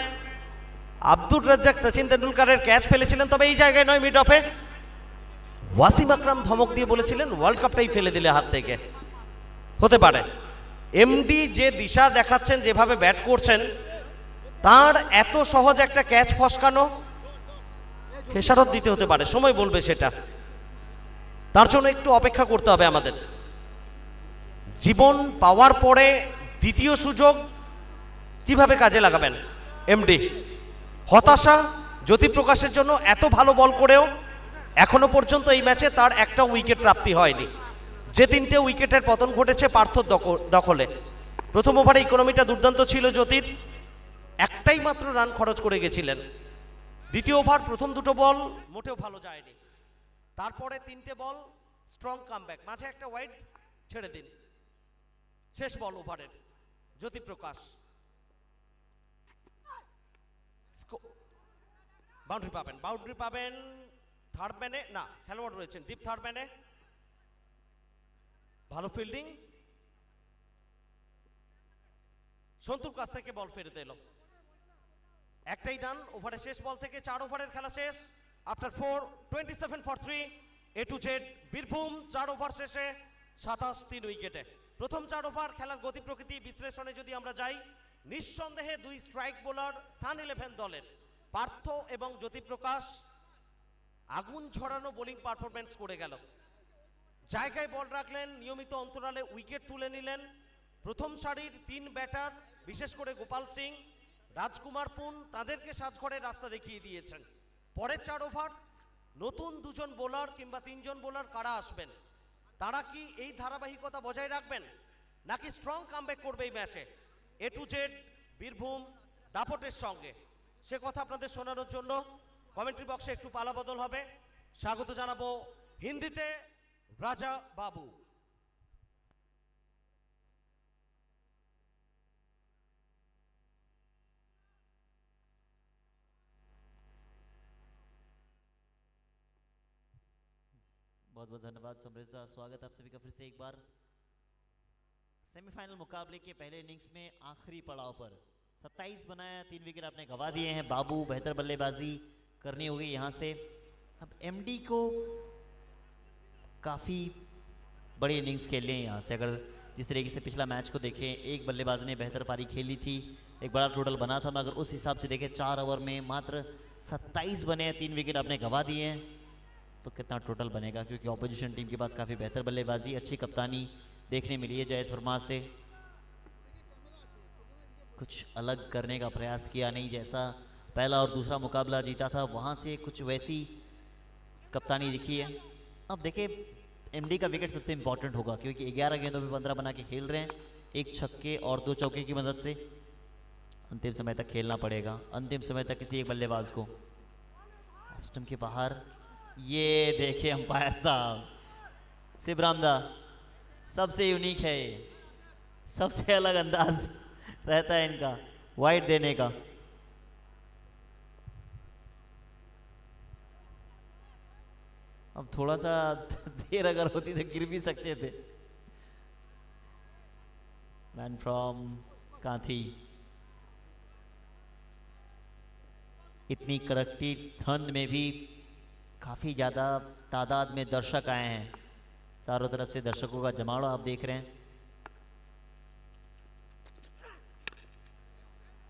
আব্দুর রাজ্জাক সচিন তেন্ডুলকারের ক্যাচ ফেলেছিলেন, তবে এই জায়গায় নয়, মিড অফে। ওয়াসিম আকরাম ধমক দিয়ে বলেছিলেন ওয়ার্ল্ড কাপটাই ফেলে দিলে হাত থেকে। হতে পারে এমডি যে দিশা দেখাচ্ছেন, যেভাবে ব্যাট করছেন, তার এত সহজ একটা ক্যাচ ফসকানো খেসারত দিতে হতে পারে। সময় বলবে সেটা, তার জন্য একটু অপেক্ষা করতে হবে আমাদের। জীবন পাওয়ার পরে দ্বিতীয় সুযোগ কিভাবে কাজে লাগাবেন এমডি? হতাশা জ্যোতিপ্রকাশের জন্য, এত ভালো বল করেও এখনো পর্যন্ত এই ম্যাচে তার একটা উইকেট প্রাপ্তি হয়নি। যে 3টে উইকেটের পতন ঘটেছে পার্থর দখলে। প্রথম ওভারে ইকোনমিটা দুর্দান্ত ছিল জ্যোতির, একটাই মাত্র রান খরচ করে গেছিলেন। দ্বিতীয় ওভার প্রথম দুটো বল মোটেও ভালো যায়নি, তারপরে 3টে বল স্ট্রং কামব্যাক, মাঝে একটা ওয়াইড ছেড়ে দিন। শেষ বল ওভারের জ্যোতিপ্রকাশ, বাউন্ডারি পাবেন, বাউন্ডারি পাবেন। থার্ড ম্যানে না, খেলোয়াড় রয়েছেন ডিপ থার্ড ম্যানে। ভালো ফিল্ডিং, সন্তুর কাছ থেকে বল ফেরত এলো। একটাই রান ওভারের শেষ বল থেকে। 4 ওভারের খেলা শেষ। After 4 27 for 3 A to Z Birbhum. 4 over শেষে 27 3 উইকেটে। প্রথম 4 ওভার খেলার গতি প্রকৃতি বিশ্লেষণে যদি আমরা যাই, নিঃসন্দেহে 2 স্ট্রাইক বোলার সান 11 দলের পার্থ এবং জ্যোতিপ্রকাশ আগুন ঝরানো বোলিং পারফরমেন্স করে গেল। জায়গায় বল রাখলেন, নিয়মিত অন্তরালে উইকেট তুলে নিলেন। প্রথম সারির 3 ব্যাটার, বিশেষ করে গোপাল সিং, রাজকুমার পুন, তাদেরকে সাজঘরের রাস্তা দেখিয়ে দিয়েছেন। পরের 4 ওভার নতুন 2 জন বোলার কিংবা 3 জন বোলার কারা আসবেন, তারা কি এই ধারাবাহিকতা বজায় রাখবেন নাকি স্ট্রং কামব্যাক করবে এই ম্যাচে এ টু জেড বীরভূম দাপটের সঙ্গে? সে কথা আপনাদের শোনানোর জন্য কমেন্ট্রি বক্সে একটু পালা বদল হবে। স্বাগত জানাবো হিন্দিতে রাজা বাবু। बहुत बहुत धन्यवाद समृद्धा, स्वागत आप सभी का फिर से एक बार सेमीफाइनल मुकाबले के पहले इनिंग्स में आखिरी पड़ाव पर 27 बनाया, 3 विकेट आपने गंवा दिए हैं। बाबू बेहतर बल्लेबाजी करनी होगी यहाँ से। अब एमडी को काफ़ी बड़ी इनिंग्स खेलनी है यहाँ से। अगर जिस तरीके से पिछला मैच को देखें, एक बल्लेबाज ने बेहतर पारी खेली थी, एक बड़ा टोटल बना था, मगर उस हिसाब से देखें 4 ओवर में मात्र 27 बने हैं, 3 विकेट आपने गंवा दिए हैं, तो कितना टोटल बनेगा? क्योंकि ऑपोजिशन टीम के पास काफ़ी बेहतर बल्लेबाजी, अच्छी कप्तानी देखने मिली है जयेश वर्मा से। कुछ अलग करने का प्रयास किया नहीं, जैसा पहला और दूसरा मुकाबला जीता था वहाँ से कुछ वैसी कप्तानी दिखी है। अब देखिए एमडी का विकेट सबसे इंपॉर्टेंट होगा, क्योंकि 11 गेंदों पे 15 बना के खेल रहे हैं। एक छक्के और 2 चौके की मदद से अंतिम समय तक खेलना पड़ेगा, अंतिम समय तक किसी एक बल्लेबाज को। स्टंप के बाहर, ये देखिए अंपायर साहब, शिवरामदा सबसे यूनिक है ये, सबसे अलग अंदाज रहता है इनका वाइड देने का। अब थोड़ा सा देर अगर होती तो गिर भी सकते थे। Man from Kanthi. इतनी कड़कती ठंड में भी काफी ज्यादा तादाद में दर्शक आए हैं, चारों तरफ से दर्शकों का जमावड़ा आप देख रहे हैं।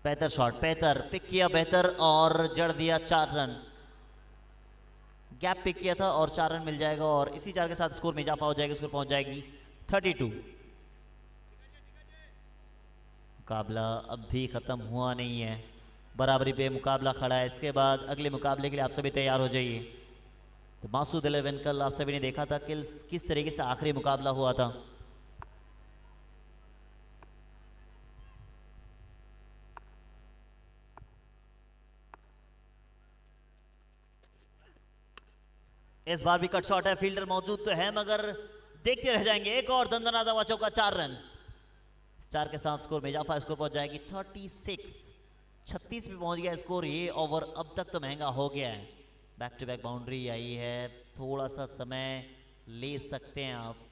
बेहतर शॉट, बेहतर पिक किया, बेहतर और जड़ दिया 4 रन। गैप पिक किया था और 4 रन मिल जाएगा और इसी 4 के साथ स्कोर में इजाफा हो जाएगा, स्कोर पहुंच जाएगी 32। मुकाबला अब भी खत्म हुआ नहीं है, बराबरी पे मुकाबला खड़ा है। इसके बाद अगले मुकाबले के लिए आप सभी तैयार हो जाइए। तो मासूद 11 कल आप सभी ने देखा था कि किस तरीके से आखिरी मुकाबला हुआ था। इस बार भी कट शॉट है, फील्डर मौजूद तो है मगर देखते रह जाएंगे। एक और दंदनाता हुआ चौका, 4 रन। 4 के साथ स्कोर में इजाफा, स्कोर पहुंच जाएगी 36। 36 पे पहुंच गया स्कोर। ये ओवर अब तक तो महंगा हो गया है। बैक टू बैक बाउंड्री आई है, थोड़ा सा समय ले सकते हैं आप।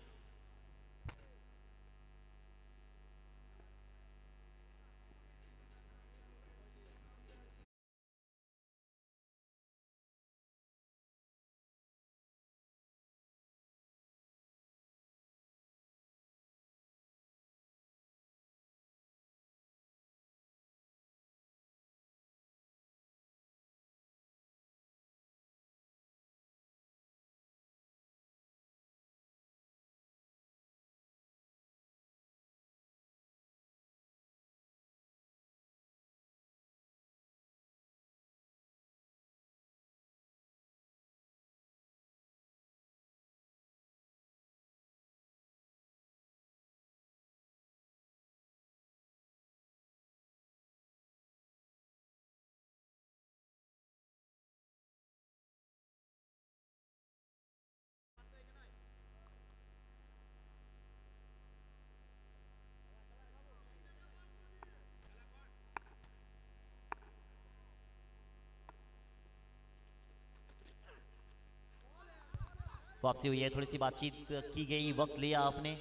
वापसी हुई है, थोड़ी सी बातचीत की गई, वक्त लिया आपने।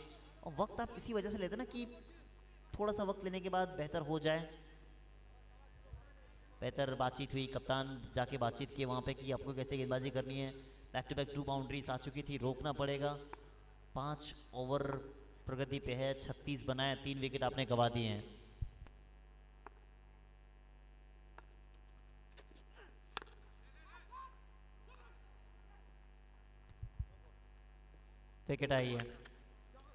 और वक्त आप इसी वजह से लेते ना कि थोड़ा सा वक्त लेने के बाद बेहतर हो जाए। बेहतर बातचीत हुई, कप्तान जाके बातचीत किए वहाँ पे कि आपको कैसे गेंदबाजी करनी है। बैक टू बैक 2 बाउंड्रीज आ चुकी थी, रोकना पड़ेगा। 5 ओवर प्रगति पे है, 36 बनाए, 3 विकेट आपने गंवा दिए हैं। विकेट आई है,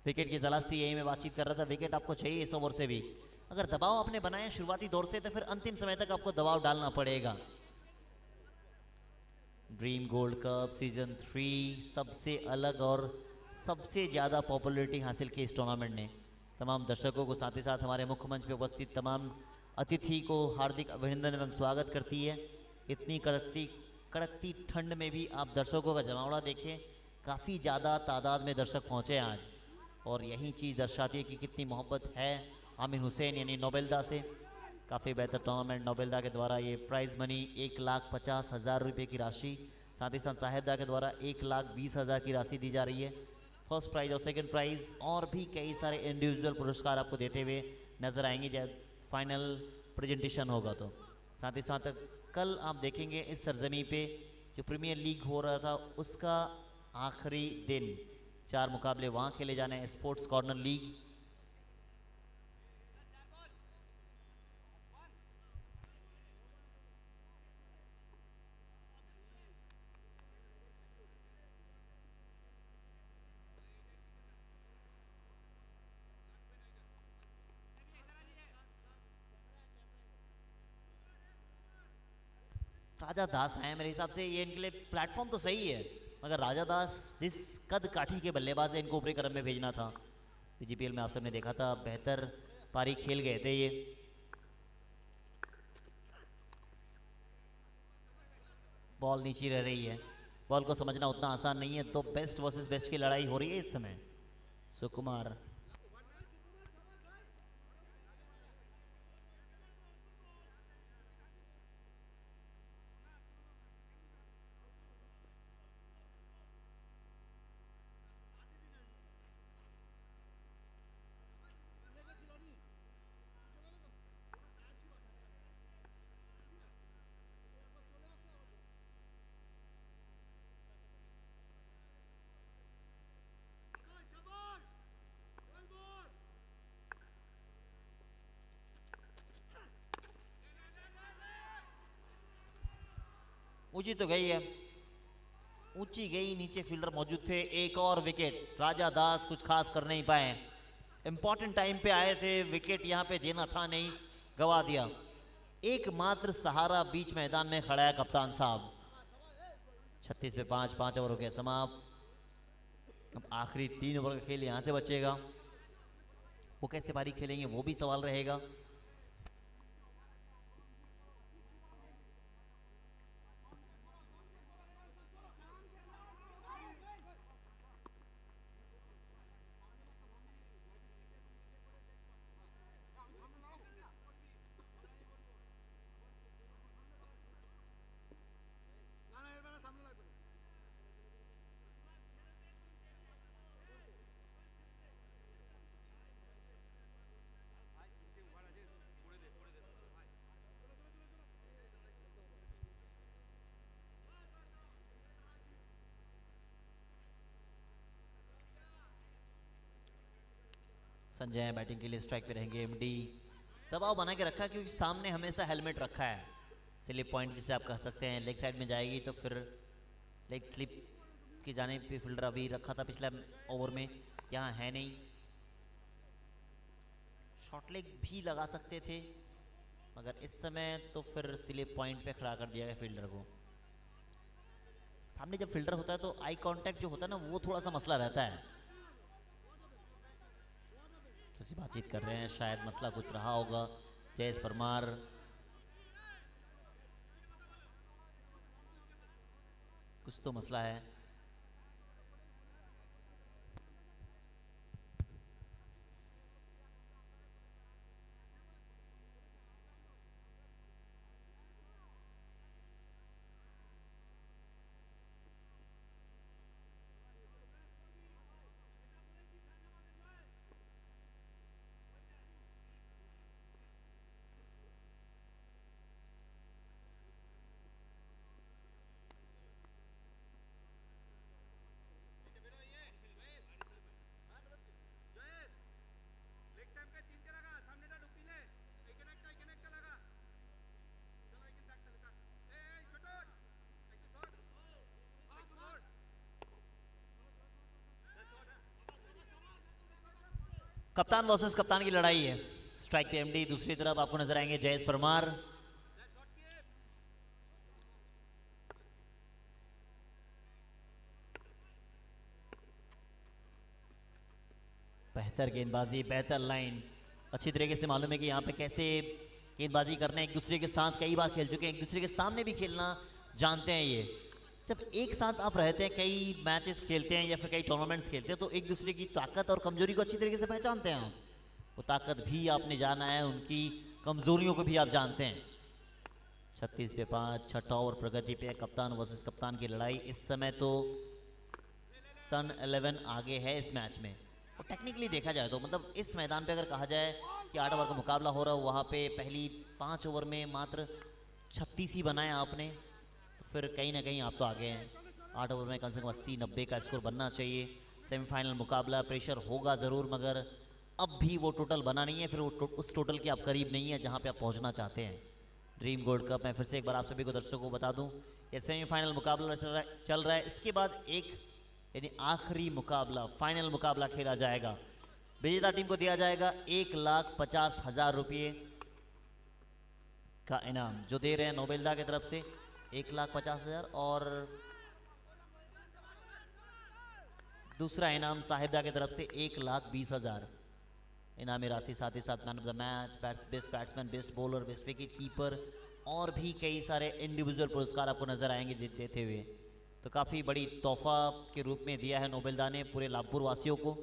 विकेट की तलाश थी, यही मैं बातचीत कर रहा था। विकेट आपको चाहिए इस ओवर से भी। अगर दबाव आपने बनाया शुरुआती दौर से तो फिर अंतिम समय तक आपको दबाव डालना पड़ेगा। ड्रीम गोल्ड कप सीजन 3 सबसे अलग और सबसे ज़्यादा पॉपुलैरिटी हासिल की इस टूर्नामेंट ने। तमाम दर्शकों को, साथ ही साथ हमारे मुख्य मंच पे उपस्थित तमाम अतिथि को हार्दिक अभिनंदन एवं स्वागत करती है। इतनी कड़कती ठंड में भी आप दर्शकों का जमावड़ा देखें, काफ़ी ज़्यादा तादाद में दर्शक पहुँचे आज, और यही चीज़ दर्शाती है कि कितनी मोहब्बत है आमिर हुसैन यानी नोबेलदा से। काफ़ी बेहतर टूर्नामेंट। नोबेलदा के द्वारा ये प्राइज़ मनी 1,50,000 रुपये की राशि, साथ ही साथ साहेबदा के द्वारा 1,20,000 की राशि दी जा रही है। फर्स्ट प्राइज़ और सेकंड प्राइज़ और भी कई सारे इंडिविजुअल पुरस्कार आपको देते हुए नज़र आएंगे जब फाइनल प्रेजेंटेशन होगा। तो साथ ही साथ कल आप देखेंगे इस सरजमी पे जो प्रीमियर लीग हो रहा था उसका आखिरी दिन, 4 मुकाबले वहाँ खेले जाने हैं। स्पोर्ट्स कॉर्नर लीग राजा दास आए, मेरे हिसाब से ये इनके लिए प्लेटफॉर्म तो सही है। मगर राजा दास जिस कद काठी के बल्लेबाज है, इनको ऊपरी क्रम में भेजना था। बीजीपीएल में आप सबने देखा था, बेहतर पारी खेल गए थे ये। बॉल नीचे रह रही है, बॉल को समझना उतना आसान नहीं है, तो बेस्ट वर्सेस बेस्ट की लड़ाई हो रही है इस समय। सुकुमार ऊंची तो गई है, ऊंची गई, नीचे फील्डर मौजूद थे। एक और विकेट, राजा दास कुछ खास कर नहीं पाए। इंपॉर्टेंट टाइम पे आए थे, विकेट यहाँ पे देना था नहीं, गवा दिया। एकमात्र सहारा बीच मैदान में खड़ा है कप्तान साहब। 36 पे 5, 5 ओवर हो गया समाप्त। अब आखिरी 3 ओवर का खेल यहाँ से बचेगा, वो कैसे पारी खेलेंगे वो भी सवाल रहेगा। संजय बैटिंग के लिए स्ट्राइक पे रहेंगे। एमडी दबाव बना के रखा है क्योंकि सामने हमेशा हेलमेट रखा है। स्लिप पॉइंट जिसे आप कह सकते हैं, लेग साइड में जाएगी तो फिर लेग स्लिप की जानिब पे फील्डर अभी रखा था पिछले ओवर में, यहाँ है नहीं। शॉर्ट लेग भी लगा सकते थे मगर इस समय तो फिर स्लिप पॉइंट पे खड़ा कर दिया गया फील्डर को। सामने जब फील्डर होता है तो आई कांटेक्ट जो होता है ना, वो थोड़ा सा मसला रहता है। तो बातचीत कर रहे हैं, शायद मसला कुछ रहा होगा। जयेश परमार कुछ तो मसला है। कप्तान वर्सेस कप्तान की लड़ाई है। स्ट्राइक पे एमडी, दूसरी तरफ आपको नजर आएंगे जयेश परमार। बेहतर गेंदबाजी, बेहतर लाइन, अच्छी तरीके से मालूम है कि यहाँ पे कैसे गेंदबाजी करना है। एक दूसरे के साथ कई बार खेल चुके हैं, एक दूसरे के सामने भी खेलना जानते हैं ये। जब एक साथ आप रहते हैं, कई मैचेस खेलते हैं या फिर कई टूर्नामेंट्स खेलते हैं, तो एक दूसरे की ताकत और कमजोरी को अच्छी तरीके से पहचानते हैं। वो ताकत भी आपने जाना है, उनकी कमजोरियों को भी आप जानते हैं। 36 पे 5, छठा ओवर प्रगति पे, कप्तान वर्सेस कप्तान की लड़ाई। इस समय तो सन 11 आगे है इस मैच में। और टेक्निकली देखा जाए तो मतलब इस मैदान पे अगर कहा जाए कि 8 ओवर का मुकाबला हो रहा हो, वहाँ पे पहली 5 ओवर में मात्र 36 ही बनाए आपने, तो फिर कहीं ना कहीं आप तो आगे हैं। 8 ओवर में कम से कम 80-90 का स्कोर बनना चाहिए। सेमीफाइनल मुकाबला, प्रेशर होगा ज़रूर, मगर अब भी वो टोटल बना नहीं है, फिर वो उस टोटल के आप करीब नहीं है जहाँ पे आप पहुँचना चाहते हैं। ड्रीम गोल्ड कप, मैं फिर से एक बार आप सभी को दर्शकों को बता दूं, ये सेमीफाइनल मुकाबला चल रहा है। इसके बाद एक यानी आखिरी मुकाबला, फाइनल मुकाबला खेला जाएगा। विजेता टीम को दिया जाएगा 1,50,000 रुपये का इनाम, जो दे रहे हैं नोबेलदा की तरफ से 1,50,000, और दूसरा इनाम साहिबा की तरफ से 1,20,000 इनामी राशि, साथ ही साथ man of the match, best batsman, best bowler, best wicket keeper और भी कई सारे इंडिविजुअल पुरस्कार आपको नजर आएंगे देते हुए। तो काफ़ी बड़ी तोहफा के रूप में दिया है नोबेलदा ने पूरे लाभपुर वासियों को।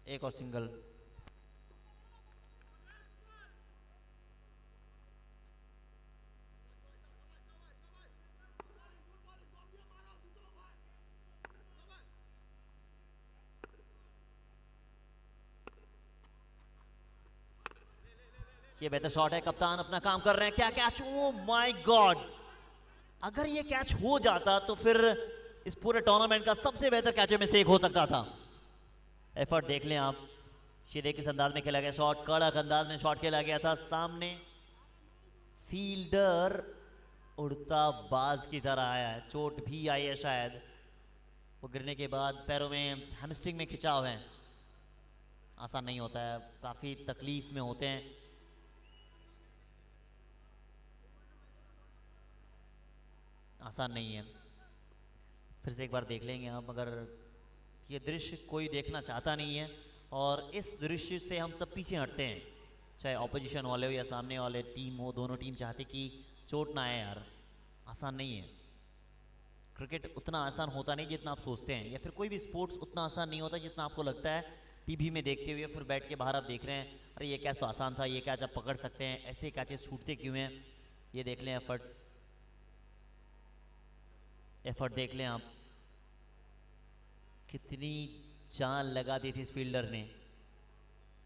एक और सिंगल। ये बेहतर शॉट है, कप्तान अपना काम कर रहे हैं। क्या कैच, ओ माय गॉड! अगर ये कैच हो जाता तो फिर इस पूरे टूर्नामेंट का सबसे बेहतर कैचों में से एक हो सकता था। एफर्ट देख लें आप, शीरे किस अंदाज में खेला गया शॉट, कड़क अंदाज में शॉट खेला गया था। सामने फील्डर उड़ता बाज की तरह आया है, चोट भी आई है शायद, वो गिरने के बाद पैरों में हैमस्ट्रिंग में खिंचाव है। आसान नहीं होता है, काफ़ी तकलीफ में होते हैं। आसान नहीं है। फिर से एक बार देख लेंगे आप, अगर ये दृश्य कोई देखना चाहता नहीं है और इस दृश्य से हम सब पीछे हटते हैं, चाहे ऑपोजिशन वाले हो या सामने वाले टीम हो, दोनों टीम चाहते कि चोट ना आए यार। आसान नहीं है, क्रिकेट उतना आसान होता नहीं जितना आप सोचते हैं, या फिर कोई भी स्पोर्ट्स उतना आसान नहीं होता जितना आपको लगता है टीवी में देखते हुए। फिर बैठ के बाहर आप देख रहे हैं, अरे ये कैच तो आसान था, ये कैच आप पकड़ सकते हैं, ऐसे कैचेस छूटते क्यों हैं। ये देख लें एफर्ट देख लें आप, कितनी जान लगा दी थी इस फील्डर ने।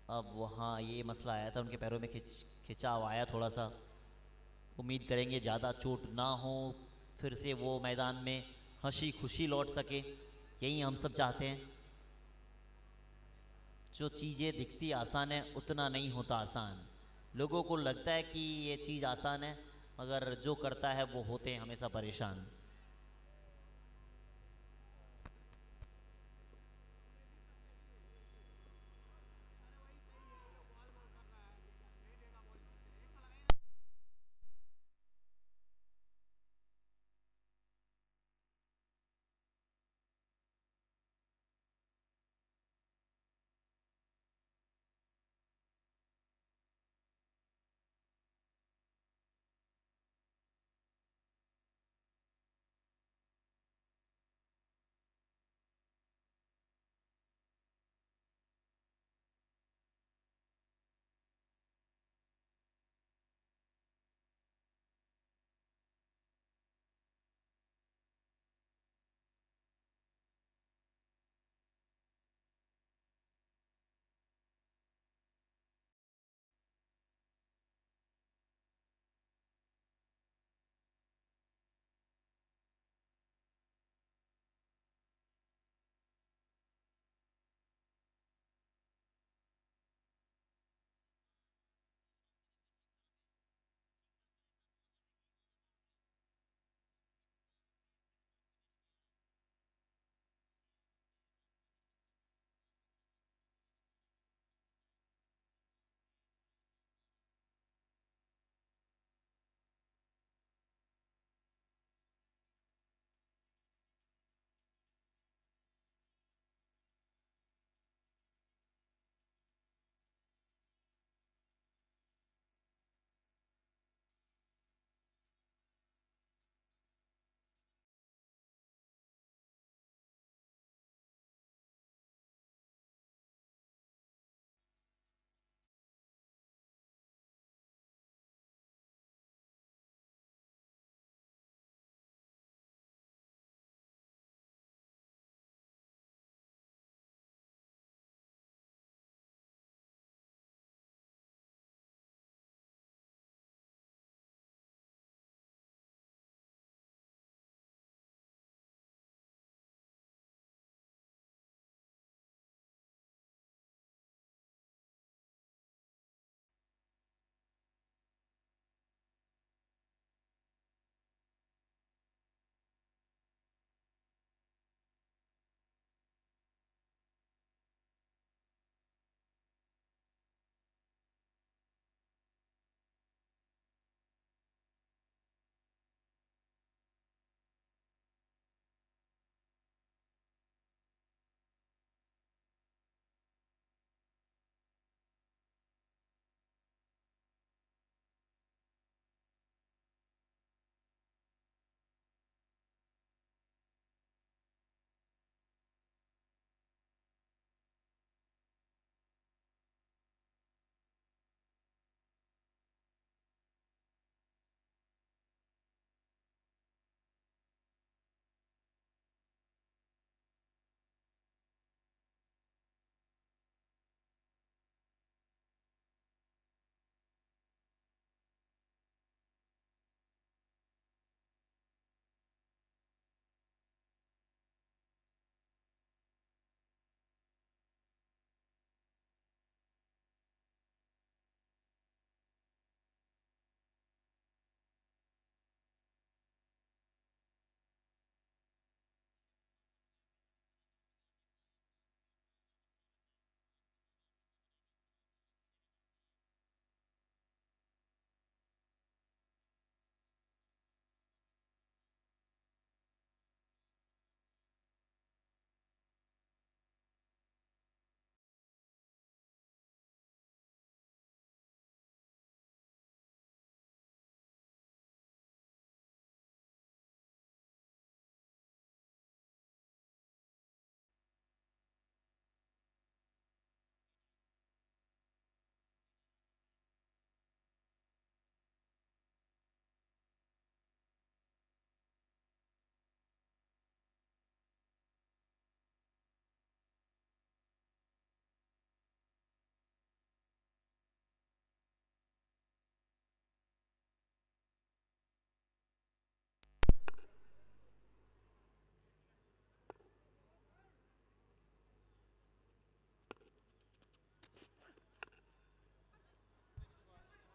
अब वहाँ ये मसला आया था, उनके पैरों में खिंचाव आया थोड़ा सा। उम्मीद करेंगे ज़्यादा चोट ना हो, फिर से वो मैदान में हंसी खुशी लौट सके, यही हम सब चाहते हैं। जो चीज़ें दिखती आसान है उतना नहीं होता आसान। लोगों को लगता है कि ये चीज़ आसान है, मगर जो करता है वो होते हैं हमेशा परेशान।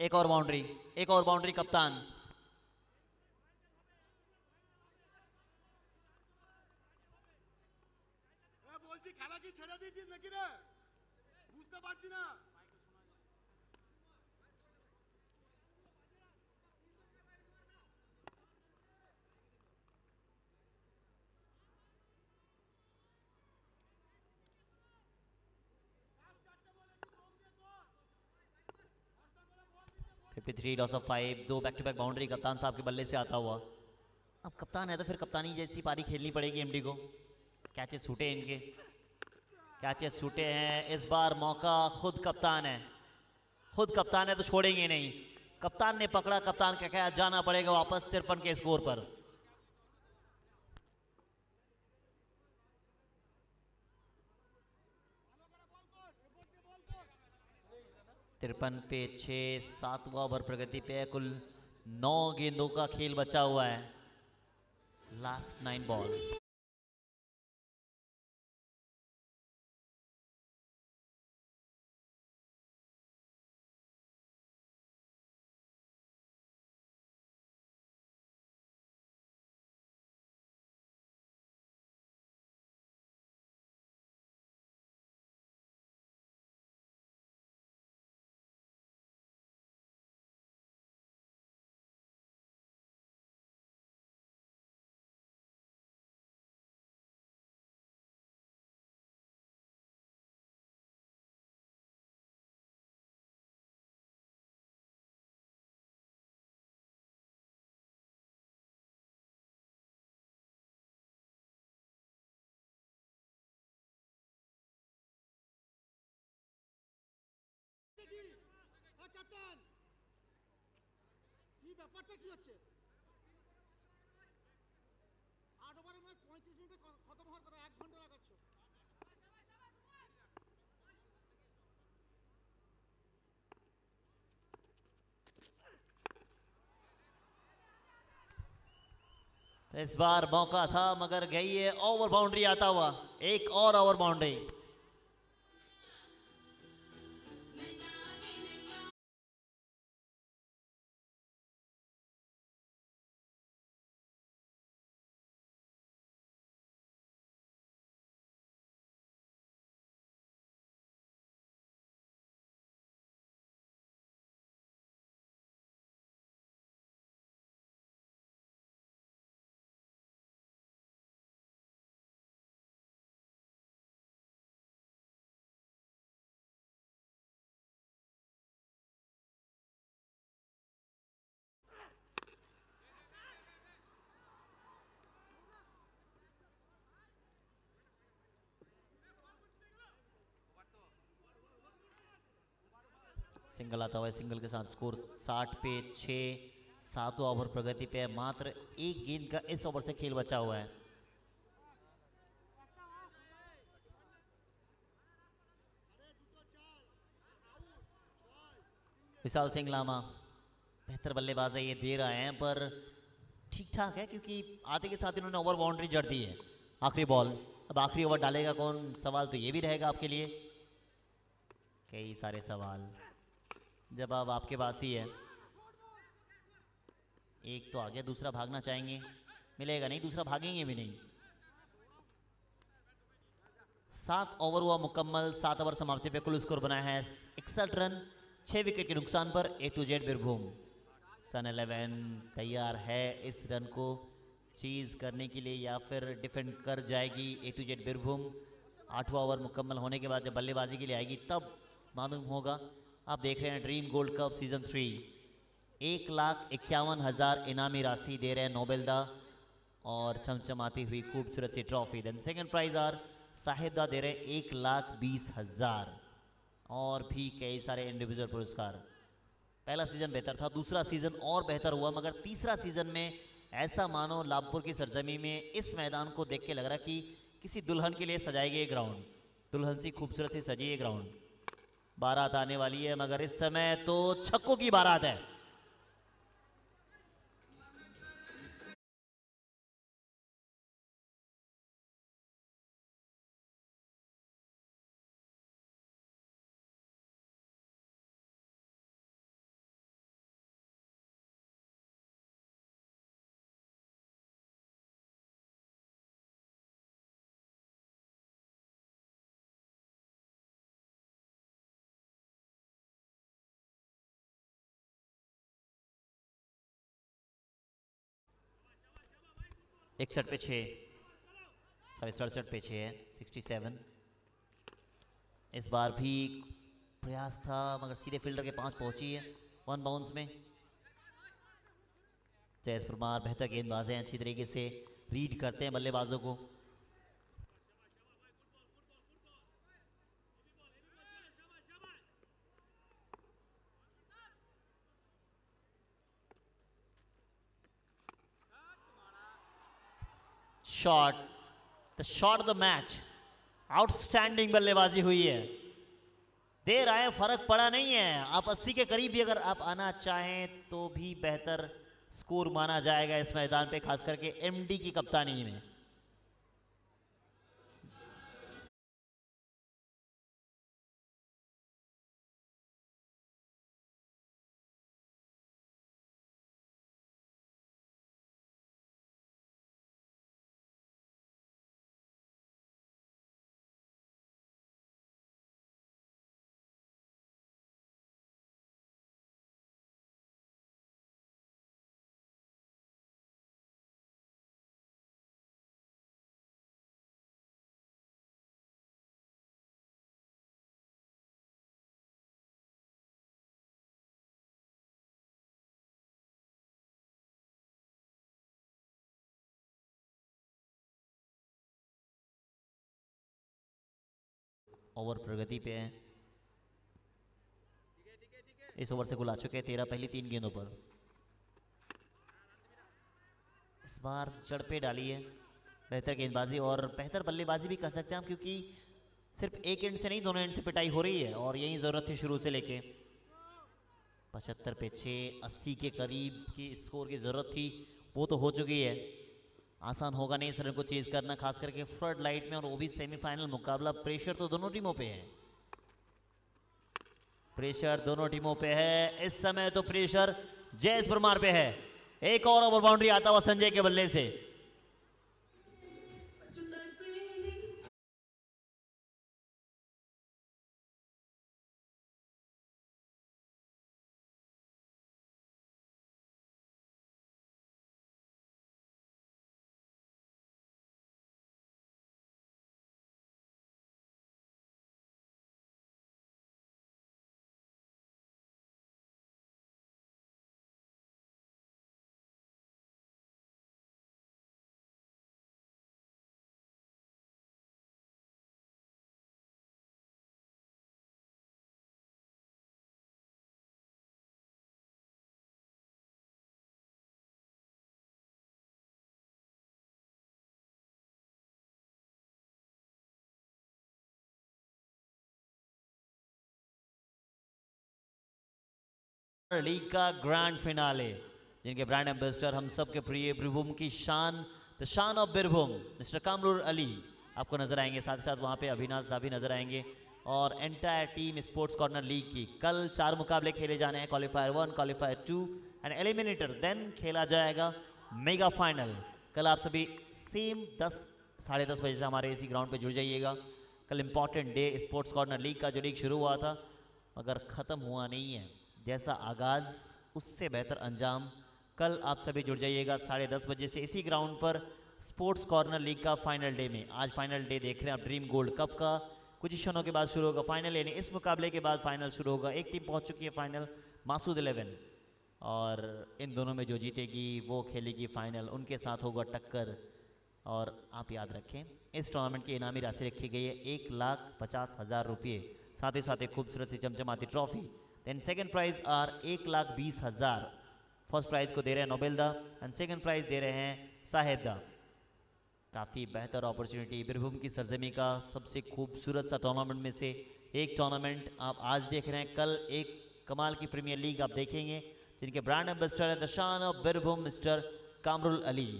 एक और बाउंड्री, एक और बाउंड्री कप्तान। বলছি খেলা কি ছেড়ে দিয়েছিস নাকি রে? বুঝতে পারছি না। Three loss of 5, 2 back to back boundary कप्तान साहब के बल्ले से आता हुआ। अब कप्तान है तो फिर कप्तानी जैसी पारी खेलनी पड़ेगी एमडी को। कैचेस छूटे इनके, कैचेस छूटे हैं। इस बार मौका खुद कप्तान है, खुद कप्तान है तो छोड़ेंगे नहीं। कप्तान ने पकड़ा, कप्तान का क्या, जाना पड़ेगा वापस 53 के स्कोर पर। तिरपन पे 6, 7वां ओवर प्रगति पे। कुल 9 गेंदों का खेल बचा हुआ है, लास्ट 9 बॉल। ক্যাপ্টেন কি ব্যাপারটা কি হচ্ছে? 8 ওভারের ম্যাচ 35 মিনিটে খতম হওয়ার কথা, 1 ঘন্টা লাগাচ্ছ। इस बार मौका था मगर गई है ओवर बाउंड्री आता हुआ। एक और ओवर बाउंड्री। सिंगल आता हुआ है, सिंगल के साथ स्कोर 60 पे 6, 7वां ओवर प्रगति पे। मात्र एक गेंद का इस ओवर से खेल बचा हुआ है। विशाल सिंह लामा बेहतर बल्लेबाज है, ये दे रहे हैं पर ठीक ठाक है क्योंकि आते के साथ इन्होंने ओवर बाउंड्री जड़ दी है। आखिरी बॉल, अब आखिरी ओवर डालेगा कौन, सवाल तो ये भी रहेगा आपके लिए। कई सारे सवाल, जवाब आपके पास ही है। एक तो आ गया, दूसरा भागना चाहेंगे, मिलेगा नहीं, दूसरा भागेंगे भी नहीं। 7 ओवर हुआ मुकम्मल, 7 ओवर समाप्ति पे कुल स्कोर बना है 61 रन, 6 विकेट के नुकसान पर। A to Z बीरभूम सन 11 तैयार है इस रन को चीज करने के लिए या फिर डिफेंड कर जाएगी A to Z बीरभूम। 8वां ओवर मुकम्मल होने के बाद जब बल्लेबाजी के लिए आएगी तब मालूम होगा। आप देख रहे हैं ड्रीम गोल्ड कप सीजन 3, 1,51,000 इनामी राशि दे रहे हैं नोबेलदा और चमचमाती हुई खूबसूरत सी trophy. Then second prize are साहिबदा दे रहे हैं 1,20,000 और भी कई सारे इंडिविजुअल पुरस्कार। पहला सीजन बेहतर था, दूसरा सीजन और बेहतर हुआ, मगर तीसरा सीजन में ऐसा मानो लाभपुर की सरजमी में इस मैदान को देख के लग रहा कि किसी दुल्हन के लिए सजाई गई ग्राउंड, दुल्हन सी खूबसूरत सी सजी है ग्राउंड। बारात आने वाली है मगर इस समय तो छक्कों की बारात है। 61 पे 6, सॉरी 67 पे 6 है, 67। इस बार भी प्रयास था मगर सीधे फील्डर के पास पहुंची है, वन बाउंस में। जयेश परमार बेहतर गेंदबाज हैं, अच्छी तरीके से रीड करते हैं बल्लेबाजों को। Shot, the shot of the match, outstanding बल्लेबाजी हुई है। देर आए फर्क पड़ा नहीं है, आप 80 के करीब भी अगर आप आना चाहें तो भी बेहतर स्कोर माना जाएगा इस मैदान पे, खास करके एमडी की कप्तानी में। ओवर प्रगति पे है, इस ओवर से गुल आ चुके हैं 13 पहली 3 गेंदों पर। इस बार जड़ पे डाली है, बेहतर गेंदबाजी और बेहतर बल्लेबाजी भी कर सकते हैं हम, क्योंकि सिर्फ एक एंड से नहीं दोनों एंड से पिटाई हो रही है और यही ज़रूरत थी शुरू से लेके। 75 पे 6, 80 के करीब की स्कोर की ज़रूरत थी, वो तो हो चुकी है। आसान होगा नहीं इस रन को चेज करना, खास करके फ्लड लाइट में, और वो भी सेमीफाइनल मुकाबला। प्रेशर तो दोनों टीमों पे है, प्रेशर दोनों टीमों पे है इस समय, तो प्रेशर जयेश परमार पे है। एक और ओवर बाउंड्री आता हुआ संजय के बल्ले से। लीग का ग्रैंड फिनाले, जिनके ब्रांड एम्बेसडर हम सब के प्रिय बीरभूम की शान, द शान ऑफ बीरभूम मिस्टर कामरुल अली आपको नजर आएंगे। साथ ही साथ वहां पे अविनाश दा भी नजर आएंगे और entire team sports corner league की। कल 4 मुकाबले खेले जाने हैं, qualifier 1, qualifier 2 and eliminator, then खेला जाएगा मेगा फाइनल। कल आप सभी सेम 10-10:30 बजे से हमारे इसी ग्राउंड पे जुड़ जाइएगा। कल important day, sports corner league का जो लीग शुरू हुआ था मगर ख़त्म हुआ नहीं है, जैसा आगाज़ उससे बेहतर अंजाम। कल आप सभी जुड़ जाइएगा 10:30 बजे से इसी ग्राउंड पर स्पोर्ट्स कॉर्नर लीग का फाइनल डे में। आज फाइनल डे देख रहे हैं आप ड्रीम गोल्ड कप का, कुछ ही क्षणों के बाद शुरू होगा फाइनल, यानी इस मुकाबले के बाद फाइनल शुरू होगा। एक टीम पहुंच चुकी है फाइनल, मासूद 11, और इन दोनों में जो जीतेगी वो खेलेगी फाइनल, उनके साथ होगा टक्कर। और आप याद रखें इस टूर्नामेंट की इनामी राशि रखी गई है 1,50,000 रुपये, साथ ही साथ एक खूबसूरत सी चमचमाती trophy. Then second prize R 1,20,000। First prize को दे रहे हैं नोबेलदा एंड सेकंड प्राइज दे रहे हैं साहेबदा। काफ़ी बेहतर अपॉर्चुनिटी, बीरभूम की सरजमी का सबसे खूबसूरत सा टूर्नामेंट में से एक टूर्नामेंट आप आज देख रहे हैं। कल एक कमाल की प्रीमियर लीग आप देखेंगे, जिनके ब्रांड एम्बेसडर है द शान ऑफ बीरभूम मिस्टर कामरुल अली।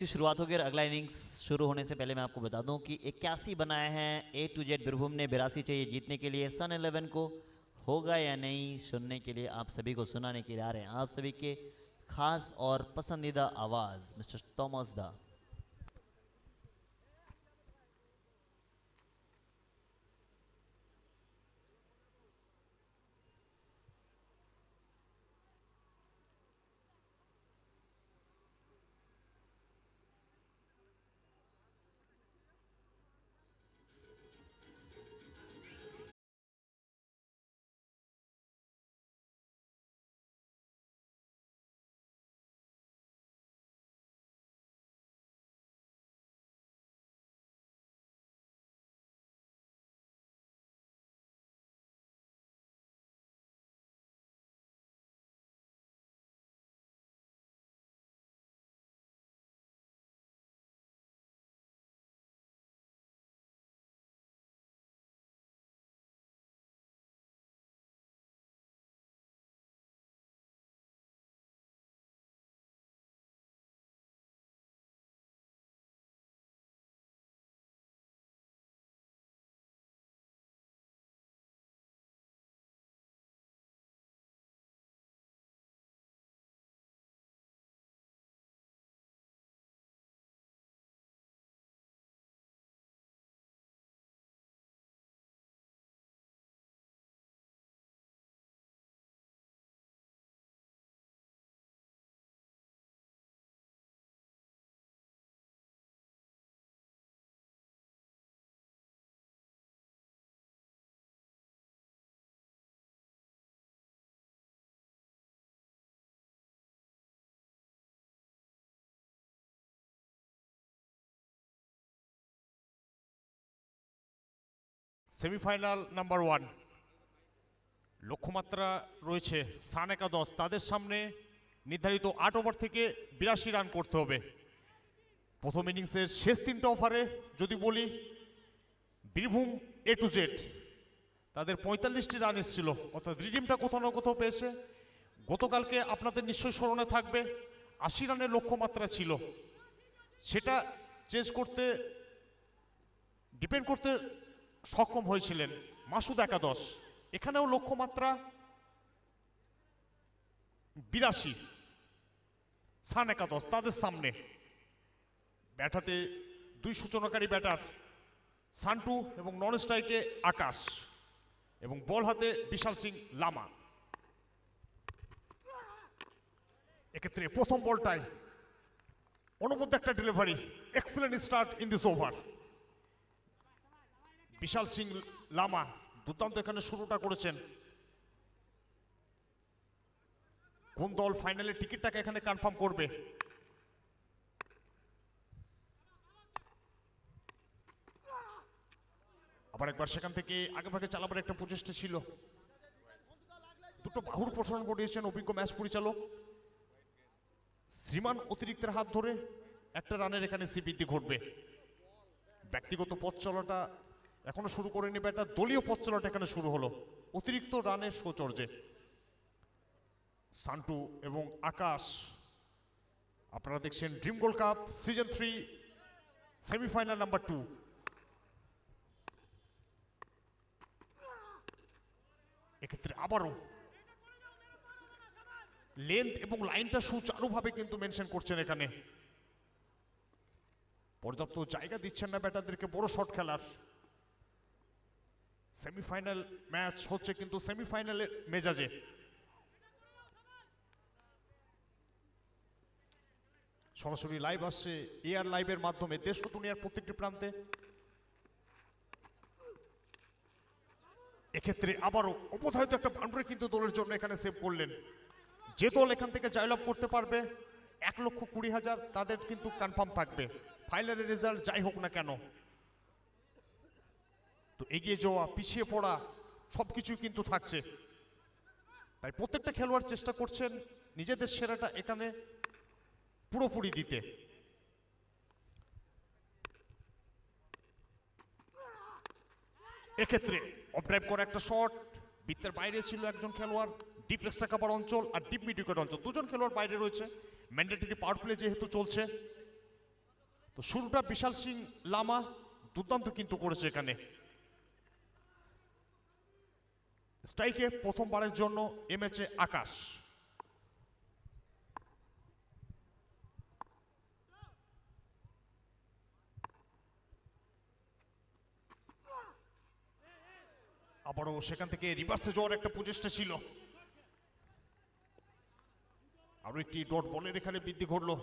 की शुरुआत होगी और अगला इनिंग्स शुरू होने से पहले मैं आपको बता दूं कि 81 बनाए हैं A to Z बीरभूम ने। 82 चाहिए जीतने के लिए। सन 11 को होगा या नहीं सुनने के लिए, आप सभी को सुनाने के लिए आ रहे हैं आप सभी के खास और पसंदीदा आवाज मिस्टर थॉमस दा। সেমিফাইনাল নাম্বার 1 লক্ষ্যমাত্রা রয়েছে সান একাদশ, তাদের সামনে নির্ধারিত 8 ওভার থেকে 82 রান করতে হবে। প্রথম ইনিংসের শেষ 3টা ওভারে যদি বলি বীরভূম A to Z তাদের 45টি রান এসেছিল, অর্থাৎ রিডিমটা কোথাও না কোথাও পেয়েছে। গতকালকে আপনাদের নিশ্চয়ই স্মরণে থাকবে 80 রানের লক্ষ্যমাত্রা ছিল, সেটা চেস করতে ডিপেন্ড করতে সক্ষম হয়েছিলেন মাসুদ একাদশ। এখানেও লক্ষ্যমাত্রা 82, সান একাদশ তাদের সামনে। ব্যাটাতে 2 সূচনাকারী ব্যাটার সান্টু এবং নন স্ট্রাইকে আকাশ এবং বল হাতে বিশাল সিং লামা। এক্ষেত্রে প্রথম বলটায় অনবদ্য একটা delivery, excellent start in this over. Bishal Singh Lama দুর্দান্ত এখানে শুরুটা করেছেন। কোন দল ফাইনালের টিকিটটাকে এখানে কনফার্ম করবে? আবার একবার সেখান থেকে আগেভাগে চালাবার একটা প্রচেষ্টা ছিল। দুটো বাহুর প্রসারণ ঘটিয়েছেন অভিজ্ঞ ম্যাচ পরিচালক শ্রীমান অতিরিক্তের হাত ধরে। একটা রানের এখানে শ্রীবৃদ্ধি ঘটবে। ব্যক্তিগত পথ চলাটা এখনো শুরু করেনি ব্যাটার, দলীয় পথ চলাটা এখানে শুরু হলো অতিরিক্ত রানের সৌচর্যে। সান্টু এবং আকাশ, আপনারা দেখছেন dream gold cup season 3 semifinal number 2। এক্ষেত্রে আবারও লেন্থ এবং লাইনটা সুচারুভাবে কিন্তু মেনশন করছেন এখানে। পর্যাপ্ত জায়গা দিচ্ছেন না ব্যাটারদেরকে বড় শট খেলার। সেমিফাইনাল ম্যাচ হচ্ছে কিন্তু সেমিফাইনালের মেজাজে। সরাসরি লাইভ আসছে এয়ার লাইভের মাধ্যমে দেশ ও দুনিয়ার প্রত্যেকটি প্রান্তে। এক্ষেত্রে আবারও অবধারিত একটা বাউন্ডারি কিন্তু দলের জন্য এখানে সেভ করলেন। যে দল এখান থেকে জয়লাভ করতে পারবে 1,20,000 তাদের কিন্তু কনফার্ম থাকবে ফাইনালের রেজাল্ট যাই হোক না কেন। তো এগিয়ে যাওয়া পিছিয়ে পড়া সবকিছু কিন্তু থাকছে, তাই প্রত্যেকটা খেলোয়াড় চেষ্টা করছেন নিজেদের সেরাটা এখানে পুরোপুরি দিতে। এক্ষেত্রে অফ ড্রাইভ করা একটা শট, বৃত্তের বাইরে ছিল একজন খেলোয়াড়, ডিপ এক্সট্রা কাভার অঞ্চল আর ডিপ মিড উইকেট অঞ্চল দুজন খেলোয়াড় বাইরে রয়েছে। ম্যান্ডেটরি পাওয়ার প্লে যেহেতু চলছে তো শুরুটা বিশাল সিং লামা দুর্দান্ত কিন্তু করেছে এখানে। স্ট্রাইকে প্রথমবারের জন্য এ ম্যাচে আকাশ। আবারও সেখান থেকে রিভার্সে যাওয়ার একটা প্রচেষ্টা ছিল। আরো একটি ডট বলের এখানে বৃদ্ধি ঘটলো।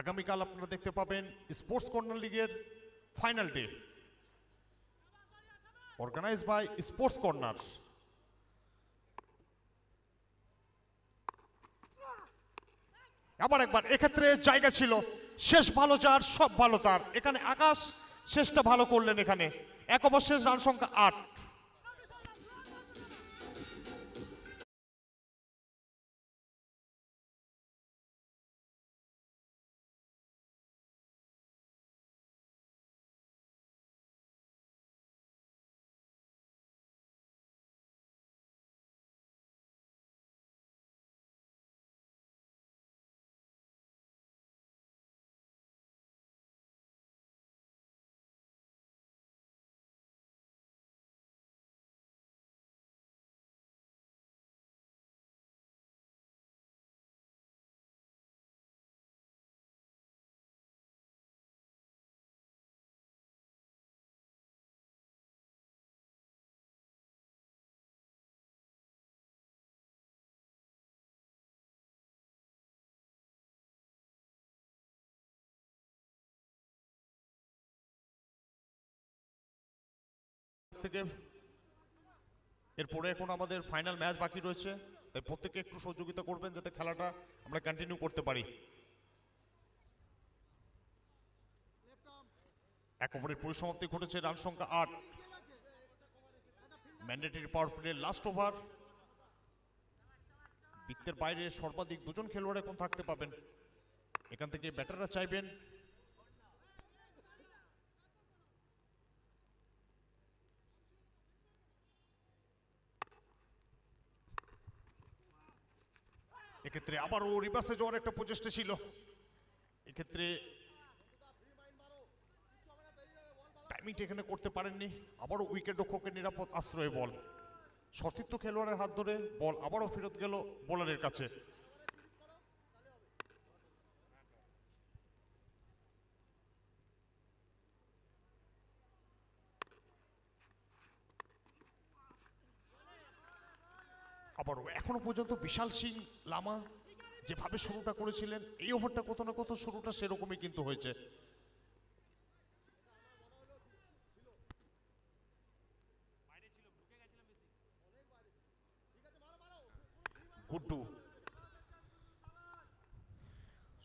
আগামীকাল আপনারা দেখতে পাবেন স্পোর্টস কর্নার লিগের final day, organised by sports corner. আবার একবার এক্ষেত্রে জায়গা ছিল, শেষ ভালো যার সব ভালো তার। এখানে আকাশ শেষটা ভালো করলেন। এখানে এক ওভার শেষ, রান সংখ্যা 8। থেকে এরপরে এখন আমাদের ফাইনাল ম্যাচ বাকি রয়েছে, তাই প্রত্যেকে একটু সহযোগিতা করবেন যাতে খেলাটা আমরা কন্টিনিউ করতে পারি। এক ওভারের পরিসমাপ্তি ঘটেছে, রান সংখ্যা 8। ম্যান্ডেটরি পাওয়ার প্লের লাস্ট ওভার। বৃত্তের বাইরে সর্বাধিক 2 জন খেলোয়াড় এখন থাকতে পাবেন। এখান থেকে ব্যাটাররা চাইবেন এক্ষেত্রে আবারও রিভার্সে যাওয়ার একটা প্রচেষ্টা ছিল। এক্ষেত্রে টাইমিংটা এখানে করতে পারেননি। আবারও উইকেট রক্ষকের নিরাপদ আশ্রয় বল, সতীর্থ খেলোয়াড়ের হাত ধরে বল আবারও ফেরত গেল বোলারের কাছে। আবারও এখনো পর্যন্ত বিশাল সিং লামা যেভাবে শুরুটা করেছিলেন, এই ওভারটা কত না কত শুরুটা সেরকমই কিন্তু হয়েছে। গুড্ডু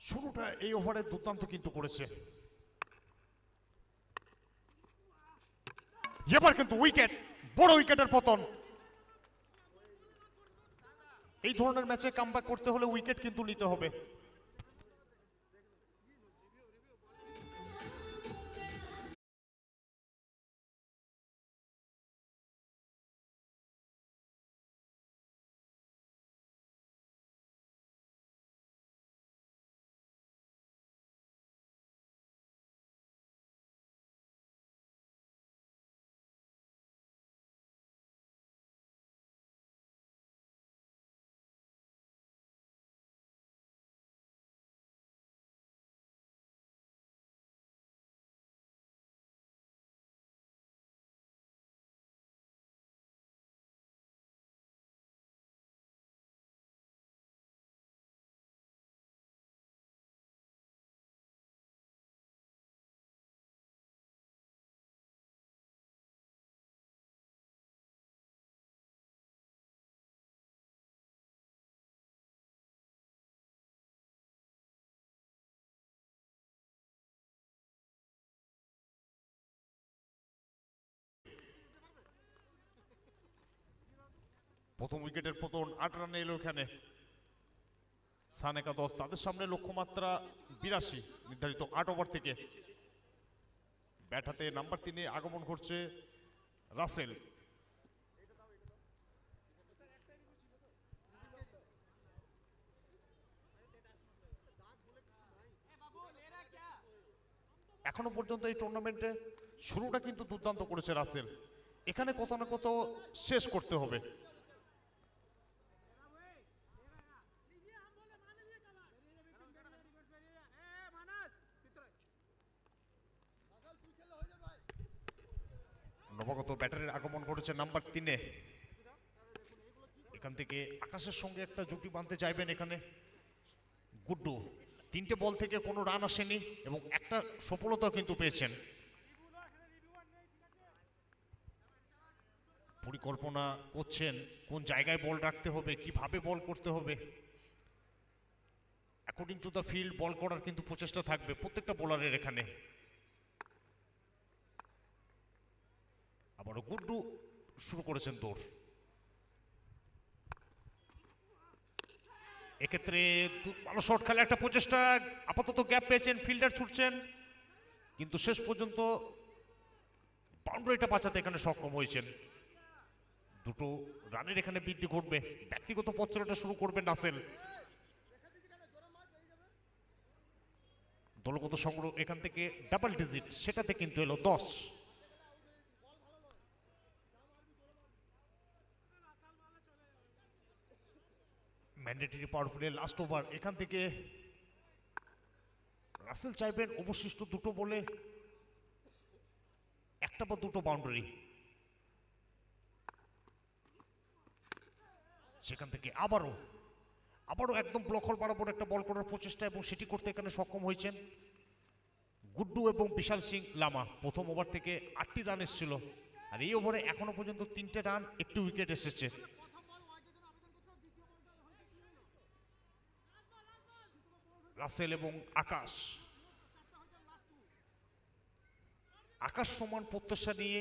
শুরুটা এই ওভারে দুর্দান্ত কিন্তু করেছে। এবার কিন্তু উইকেট, বড় উইকেটের পতন। এই ধরনের ম্যাচে কামব্যাক করতে হলে উইকেট কিন্তু নিতে হবে। প্রথম উইকেটের পতন, 8 রানে এলো এখানে। সানেকা 10, তাদের সামনে লক্ষ্যমাত্রা 82 নির্ধারিত 8 ওভার থেকে। ব্যাট হাতে নাম্বার 3-এ আগমন ঘটছে রাসেল। এখনো পর্যন্ত এই টুর্নামেন্টে শুরুটা কিন্তু দুর্দান্ত করেছে রাসেল, এখানে কোথাও না কোথাও শেষ করতে হবে। নবাগত ব্যাটারির আগমন ঘটেছে নাম্বার 3-এ। এখান থেকে আকাশের সঙ্গে একটা জুটি বাঁধতে চাইবেন এখানে গুড্ডু। 3টে বল থেকে কোনো রান আসেনি এবং একটা সফলতাও কিন্তু পেয়েছেন। পরিকল্পনা করছেন কোন জায়গায় বল রাখতে হবে, কিভাবে বল করতে হবে, অ্যাকর্ডিং টু দ্য ফিল্ড বল করার কিন্তু প্রচেষ্টা থাকবে প্রত্যেকটা বোলারের এখানে। আবারও গুড্ডু শুরু করেছেন দৌড়। এক্ষেত্রে ভালো শট খেলা একটা প্রচেষ্টা, আপাতত গ্যাপ পেয়েছেন, ফিল্ডার ছুটছেন কিন্তু শেষ পর্যন্ত বাউন্ডারিটা বাঁচাতে এখানে সক্ষম হয়েছেন। দুটো রানের এখানে বৃদ্ধি ঘটবে, ব্যক্তিগত পথ চলাটা শুরু করবেন রাসেল। দলগত সংগ্রহ এখান থেকে ডাবল ডিজিট, সেটাতে কিন্তু এলো 10। ম্যান্ডেটরি পাওয়ারফুলের লাস্ট ওভার, এখান থেকে রাসেল চাইবেন অবশিষ্ট দুটো বলে একটা বা দুটো বাউন্ডারি। সেখান থেকে আবারও একদম ব্লকহল বরাবর একটা বল করার প্রচেষ্টা এবং সেটি করতে এখানে সক্ষম হয়েছেন গুড্ডু এবং বিশাল সিং লামা। প্রথম ওভার থেকে 8টি রান এসেছিল আর এই ওভারে এখনো পর্যন্ত 3টে রান, একটি উইকেট এসেছে। রাসেল এবং আকাশ সমান প্রত্যাশা নিয়ে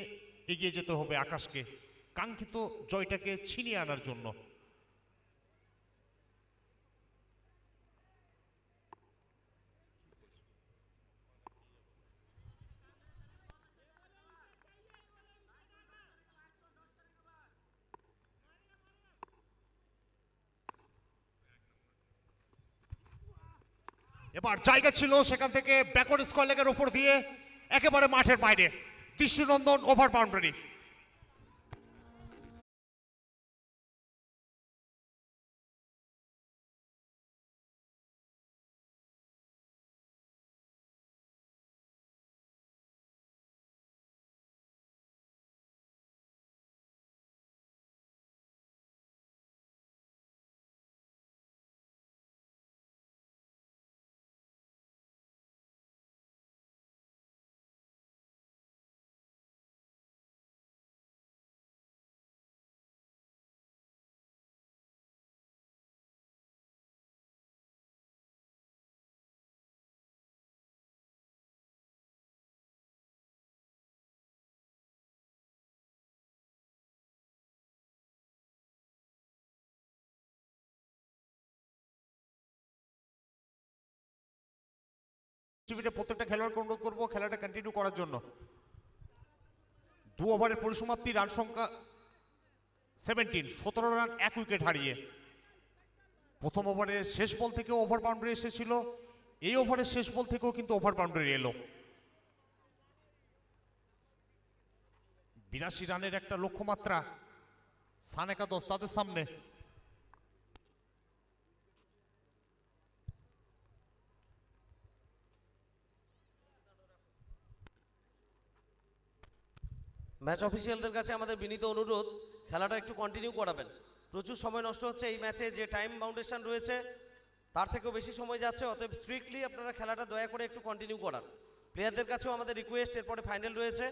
এগিয়ে যেতে হবে আকাশকে, কাঙ্ক্ষিত জয়টাকে ছিনিয়ে আনার জন্য। এবার জায়গা ছিল, সেখান থেকে ব্যাকওয়ার্ড স্কয়ার লেগের উপর দিয়ে একেবারে মাঠের বাইরে দৃষ্টিনন্দন ওভার বাউন্ডারি। প্রত্যেকটা খেলোয়াড়কে অনুরোধ করবো খেলাটা কন্টিনিউ করার জন্য। 2 ওভারের পরিসমাপ্তি, রান সংখ্যা 17, 17 রান 1 উইকেট হারিয়ে। প্রথম ওভারের শেষ বল থেকেও ওভার বাউন্ডারি এসেছিল, এই ওভারের শেষ বল থেকেও কিন্তু ওভার বাউন্ডারি এলো। 82 রানের একটা লক্ষ্যমাত্রা সানেকা দোস্তাদের সামনে। ম্যাচ অফিসিয়ালদের কাছে আমাদের বিনীত অনুরোধ, খেলাটা একটু কন্টিনিউ করাবেন। প্রচুর সময় নষ্ট হচ্ছে এই ম্যাচে, যে টাইম বাউন্ডেশন রয়েছে তার থেকেও বেশি সময় যাচ্ছে, অতএব স্ট্রিক্টলি আপনারা খেলাটা দয়া করে একটু কন্টিনিউ করান। প্লেয়ারদের কাছেও আমাদের রিকোয়েস্ট, এরপরে ফাইনাল রয়েছে,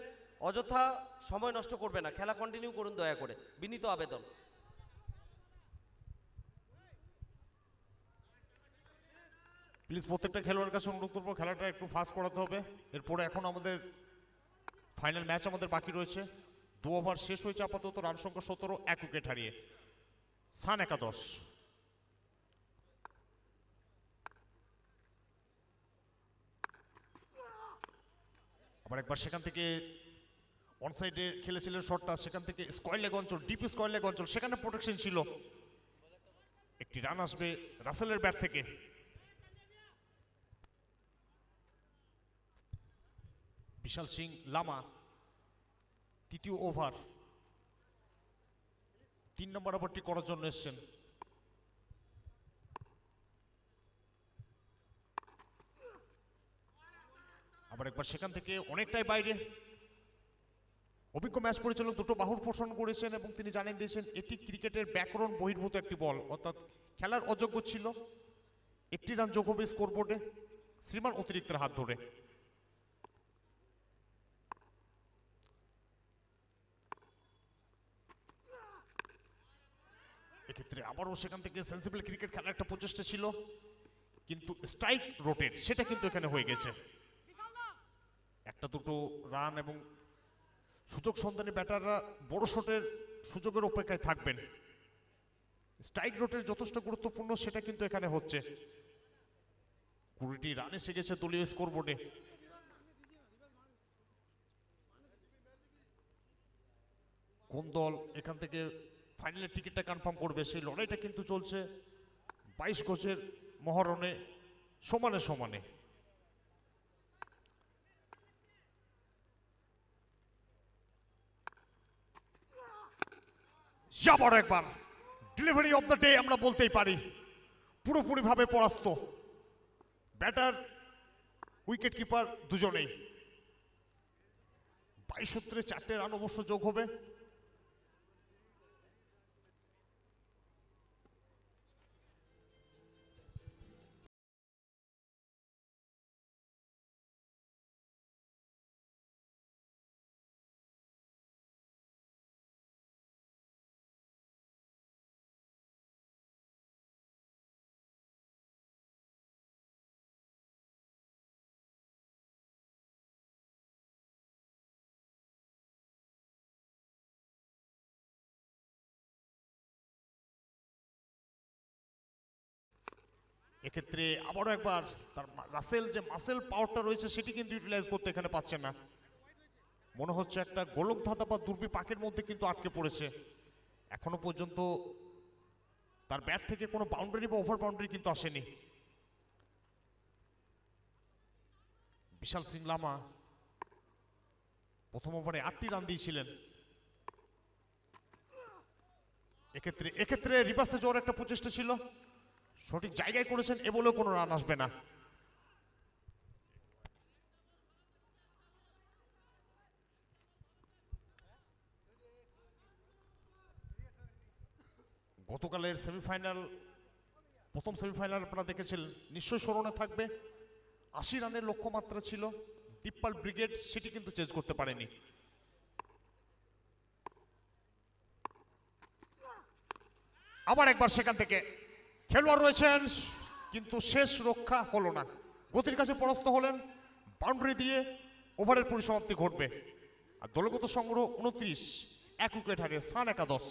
অযথা সময় নষ্ট করবে না, খেলা কন্টিনিউ করুন দয়া করে, বিনীত আবেদন। প্লিজ প্রত্যেকটা খেলোয়াড়ের কাছে অনুরোধ করবো খেলাটা একটু ফাস্ট করাতে হবে। এরপরে এখন আমাদের ফাইনাল ম্যাচ আমাদের বাকি রয়েছে। 2 ওভার শেষ হয়েছে আপাতত, রান সংখ্যা 17, 1 উইকেট হারিয়ে। সান একাদশ আবার একবার সেখান থেকে অনসাইডে খেলেছিলেন শটটা, সেখান থেকে স্কয়ার লেগ অঞ্চল, ডিপ স্কয়ার লেগ অঞ্চল, সেখানে প্রোটেকশন ছিল। একটি রান আসবে রাসেলের ব্যাট থেকে। বিশাল সিং লামা তৃতীয় ওভার 3 নম্বর ওভারটি করার জন্য এসছেন। আবার একবার সেখান থেকে অনেকটাই বাইরে। অভিজ্ঞ ম্যাচ পরিচালক দুটো বাহুর পোষণ করেছেন এবং তিনি জানিয়ে দিয়েছেন এটি ক্রিকেটের ব্যাকরণ বহির্ভূত একটি বল, অর্থাৎ খেলার অযোগ্য ছিল। একটি রান যোগ হবে স্কোরবোর্ডে শ্রীমান অতিরিক্তের হাত ধরে। এক্ষেত্রে আবারও সেখান থেকে সেন্সিবল ক্রিকেট খেলার একটা প্রচেষ্টা ছিল, কিন্তু স্ট্রাইক রোটেট সেটা কিন্তু এখানে হয়ে গেছে। একটা দুটো রান এবং সুযোগ সন্ধানী ব্যাটাররা বড় শটের সুযোগের অপেক্ষায় থাকবেন। স্ট্রাইক রোটের যথেষ্ট গুরুত্বপূর্ণ, সেটা কিন্তু এখানে হচ্ছে। 20টি রান এসে গেছে দলীয় স্কোরবোর্ডে। কোন দল এখান থেকে ফাইনালের টিকিটটা কনফার্ম করবে সেই লড়াইটা কিন্তু চলছে 22 গজের মহারণে সমানে সমানে। আবার একবার ডেলিভারি অফ দ্য ডে আমরা বলতেই পারি, পুরোপুরিভাবে পরাস্ত ব্যাটার উইকেট কিপার দুজনেই। 22 সূত্রে 4টে রান অবশ্য যোগ হবে। এক্ষেত্রে আবারও একবার তার রাসেল যে মাসেল পাওয়ারটা রয়েছে সেটি কিন্তু ইউটিলাইজ করতে এখানে পাচ্ছে না। মনে হচ্ছে একটা গোলকধাঁধা বা দুর্বি পাকের মধ্যে কিন্তু আটকে পড়েছে। এখনো পর্যন্ত তার ব্যাট থেকে কোনো বাউন্ডারি বা ওভার বাউন্ডারি কিন্তু আসেনি। বিশাল সিং লামা প্রথম ওভারে 8টি রান দিয়েছিলেন। এক্ষেত্রে রিভার্সে যাওয়ার একটা প্রচেষ্টা ছিল, সঠিক জায়গায় করেছেন, এ বলেও কোনো রান আসবে না। গতকালের সেমিফাইনাল, প্রথম সেমিফাইনাল আপনারা দেখেছেন, নিশ্চয়ই স্মরণে থাকবে। 80 রানের লক্ষ্যমাত্রা ছিল, তিপ্পাল ব্রিগেড সেটি কিন্তু চেঞ্জ করতে পারেনি। আবার একবার সেখান থেকে খেলোয়াড় রয়েছেন, কিন্তু শেষ রক্ষা হলো না। গতির কাছে পরাস্ত হলেন, বাউন্ডারি দিয়ে ওভারের পরিসমাপ্তি ঘটবে। আর দলগত সংগ্রহ 29, 1 উইকেট হারিয়ে সান একাদশ।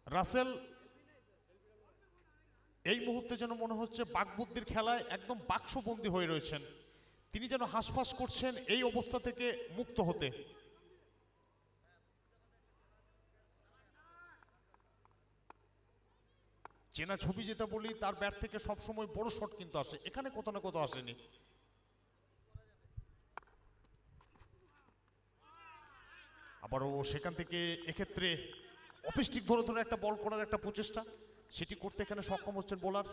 রাসেল এই মুহূর্তে যেন মনে হচ্ছে বাকবুদ্ধির খেলায় একদম বাক্সবন্দী হয়ে রয়েছেন। তিনি যেন হাঁসফাঁস করছেন এই অবস্থা থেকে মুক্ত হতে। চেনা ছবি যেটা বলি, তার ব্যাট থেকে সবসময় বড় শট কিন্তু আসে, এখানে কোথাও না কোথাও আসেনি। আবারও সেখান থেকে এক্ষেত্রে অফিস্টিক ধরে ধরে একটা বল করার একটা প্রচেষ্টা, সেটি করতে এখানে সক্ষম হচ্ছেন বোলার।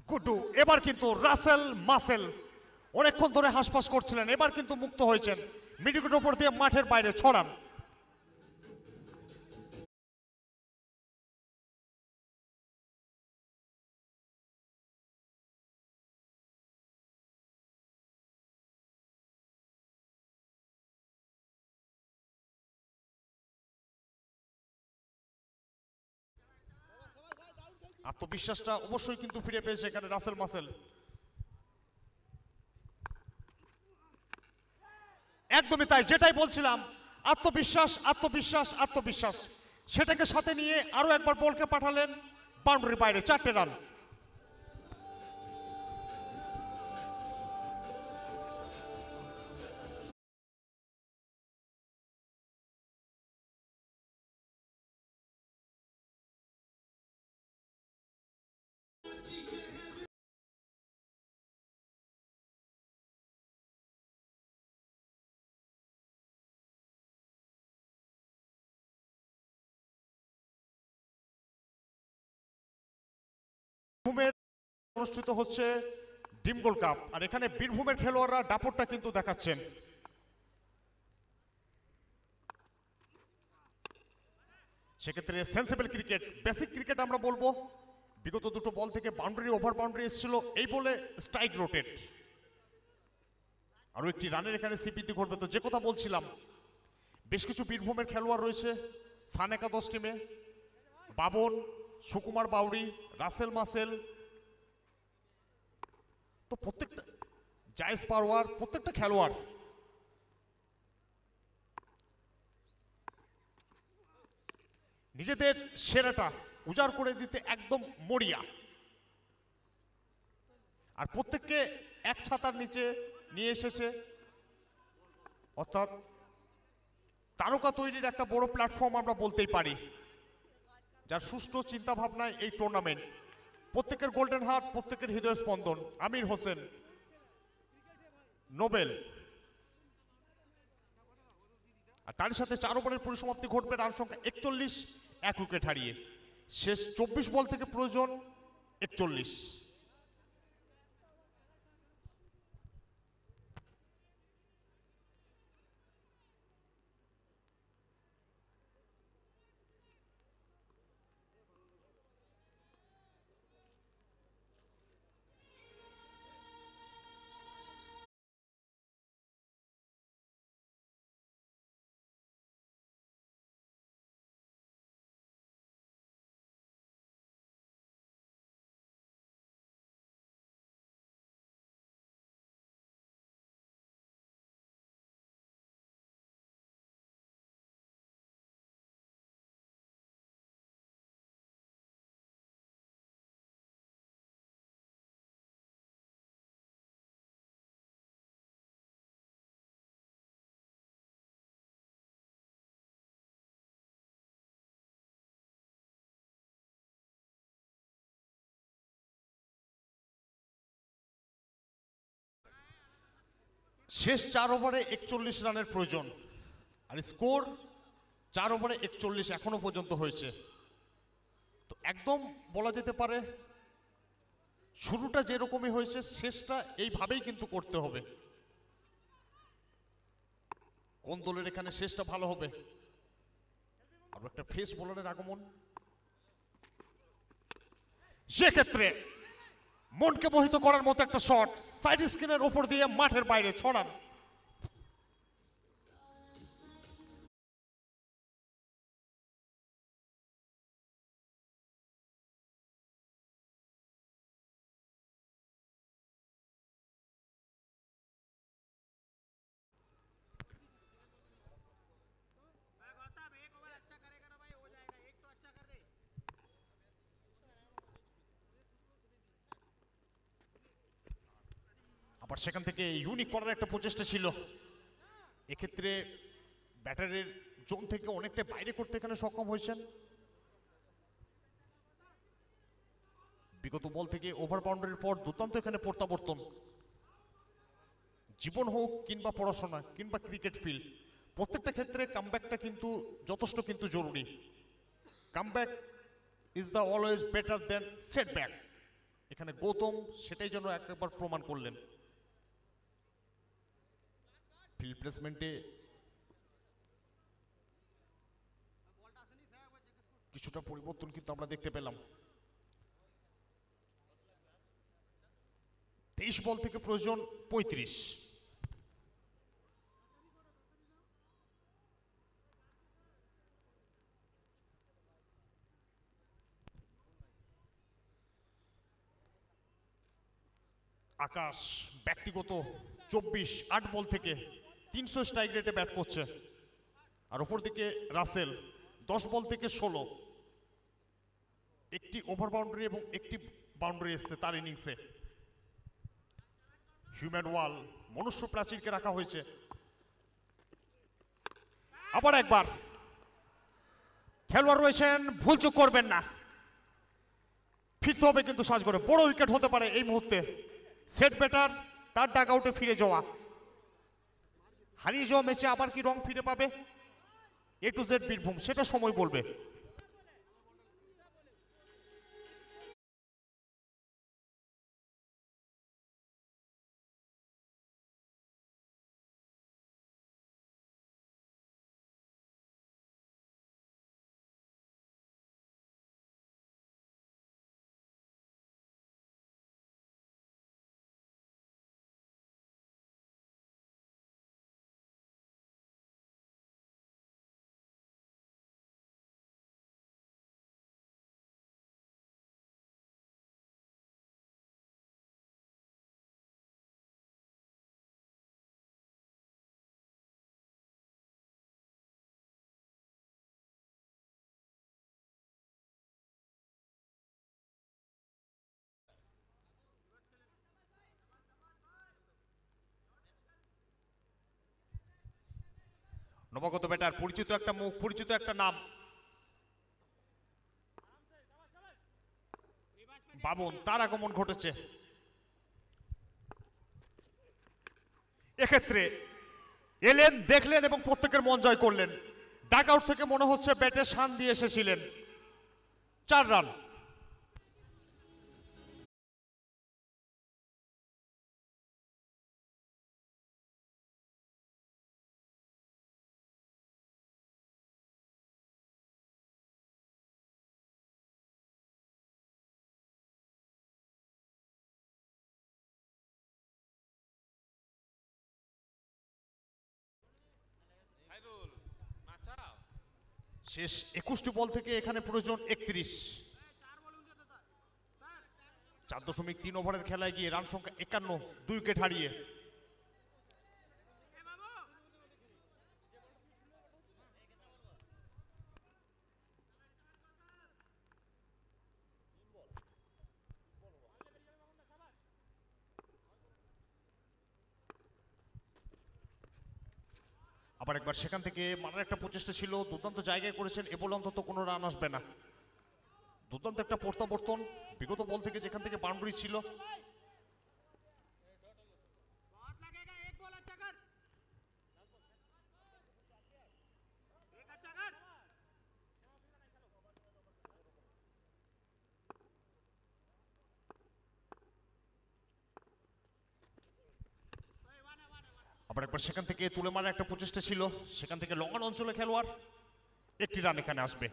গুড্ডু, এবার কিন্তু রাসেল মাসেল অনেকক্ষণ ধরে হাসপাস করছিলেন, এবার কিন্তু মুক্ত হয়েছেন, মিডিকের ওপর দিয়ে মাঠের বাইরে ছড়ান। আত্মবিশ্বাসটা অবশ্যই কিন্তু ফিরে পেয়েছে এখানে রাসেল মাসেল। একদমই তাই, যেটাই বলছিলাম, আত্মবিশ্বাস আত্মবিশ্বাস আত্মবিশ্বাস, সেটাকে সাথে নিয়ে আরো একবার বলকে পাঠালেন বাউন্ডারি বাইরে, 4টে রান। বীরভূমের অনুষ্ঠিত হচ্ছে ডিমগোল কাপ, আর এখানে বীরভূমের খেলোয়াড়রা দাপটটা কিন্তু দেখাচ্ছেন। সেক্ষেত্রে সেন্সিবল ক্রিকেট, বেসিক ক্রিকেট আমরা বলবো। বিগত দুটো বল থেকে বাউন্ডারি ওভার বাউন্ডারি এসেছিল, এই বলে স্ট্রাইক রোটেট, আরো একটি রানের এখানে সিপিতি ঘটবে। তো যে কথা বলছিলাম, বেশ কিছু বীরভূমের খেলোয়াড় রয়েছে সান একাদশ টিমে, বাবন, সুকুমার বাউরি, রাসেল মাসেল, তো প্রত্যেকটা জায়েজ পারওয়ার, প্রত্যেকটা খেলোয়াড় নিজেদের সেরাটা উজাড় করে দিতে একদম মরিয়া, আর প্রত্যেককে এক ছাতার নিচে নিয়ে এসেছে, অর্থাৎ তারকা তৈরির একটা বড় প্ল্যাটফর্ম আমরা বলতেই পারি, যার সুষ্ঠু চিন্তা ভাবনায় এই টুর্নামেন্ট। প্রত্যেকের গোল্ডেন হার্ট, প্রত্যেকের হৃদয় স্পন্দন। আমির হোসেন, নোবেল, আর তার সাথে 4 ওভারের পরিসমাপ্তি ঘটবে, রান সংখ্যা 41, 1 উইকেট হারিয়ে। শেষ 24 বল থেকে প্রয়োজন 41। শেষ 4 ওভারে 41 রানের প্রয়োজন, আর স্কোর 4 ওভারে 41 এখনো পর্যন্ত হয়েছে। তো একদম বলা যেতে পারে শুরুটা যেরকমই হয়েছে, শেষটা এইভাবেই কিন্তু করতে হবে। কোন দলের এখানে শেষটা ভালো হবে? আর একটা ফ্রেশ বোলারের আগমন, সেক্ষেত্রে মনকে মোহিত করার মতো একটা শট, সাইড স্ক্রিনের উপর দিয়ে মাঠের বাইরে ছড়ান। আবার সেখান থেকে ইউনিক করার একটা প্রচেষ্টা ছিল, এক্ষেত্রে ব্যাটারের জোন থেকে অনেকটা বাইরে করতে এখানে সক্ষম হয়েছেন। বিগত বল থেকে ওভার বাউন্ডারির পর দুর্দান্ত এখানে প্রত্যাবর্তন। জীবন হোক কিংবা পড়াশোনা কিংবা ক্রিকেট ফিল্ড, প্রত্যেকটা ক্ষেত্রে কামব্যাকটা কিন্তু যথেষ্ট কিন্তু জরুরি। Comeback is the always better then setback. এখানে গৌতম সেটাই যেন একবার প্রমাণ করলেন। ফিল্ড প্লেসমেন্টে কিছুটা পরিবর্তন কিন্তু আমরা দেখতে পেলাম। 23 বল থেকে প্রয়োজন 35। আকাশ ব্যক্তিগত 24 8 বল থেকে 300 স্ট্রাইক রেটে ব্যাট করছে। আর ওপর দিকে রাসেল 10 বল থেকে 16, একটি ওভার বাউন্ডারি এবং একটি বাউন্ডারি এসছে তার ইনিংসে। হিউম্যান ওয়াল মনুষ্য প্রাচীরকে রাখা হয়েছে। আবার একবার খেলোয়াড় রয়েছেন, ভুল চুক করবেন না, ফিরতে হবে কিন্তু সাজ করে। বড় উইকেট হতে পারে এই মুহূর্তে। সেট ব্যাটার তার ডাগ আউটে ফিরে যাওয়া, হারিয়ে যাওয়া ম্যাচে আবার কি রং ফিরে পাবে এ টু জেড বীরভূম, সেটা সময় বলবে। নবাগত ব্যাটার, পরিচিত একটা মুখ, পরিচিত একটা নাম, বাবন, তার আগমন ঘটেছে। এক্ষেত্রে এলেন, দেখলেন এবং প্রত্যেকের মন জয় করলেন। ডাগ আউট থেকে মনে হচ্ছে ব্যাটে শান দিয়ে এসেছিলেন। 4 রান। শেষ 21টি বল থেকে এখানে প্রয়োজন 31। 4.3 ওভারের খেলায় গিয়ে রান সংখ্যা 51, 2 উইকেট হারিয়ে। আবার একবার সেখান থেকে মারার একটা প্রচেষ্টা ছিল, দুর্দান্ত জায়গায় করেছেন, এ বলে অন্তত কোনো রান আসবে না। দুর্দান্ত একটা প্রত্যাবর্তন বিগত বল থেকে, যেখান থেকে বাউন্ডারি ছিল। আবার একবার সেখান থেকে তুলে মারার একটা প্রচেষ্টা ছিল, সেখান থেকে লঙ্গান অঞ্চলে খেলোয়াড়, একটি রান এখানে আসবে।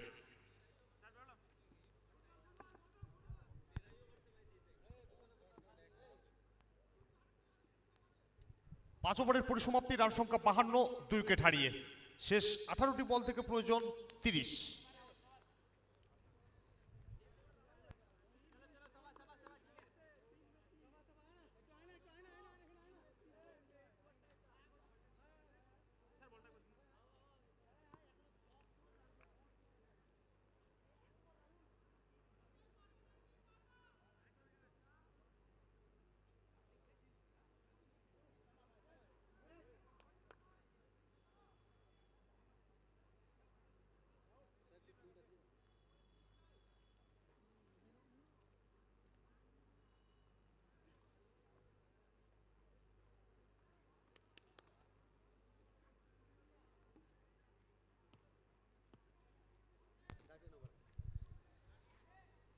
5 ওভারের পরিসমাপ্তি, রান সংখ্যা 52, 2 উইকেট হারিয়ে। শেষ 18টি বল থেকে প্রয়োজন 30।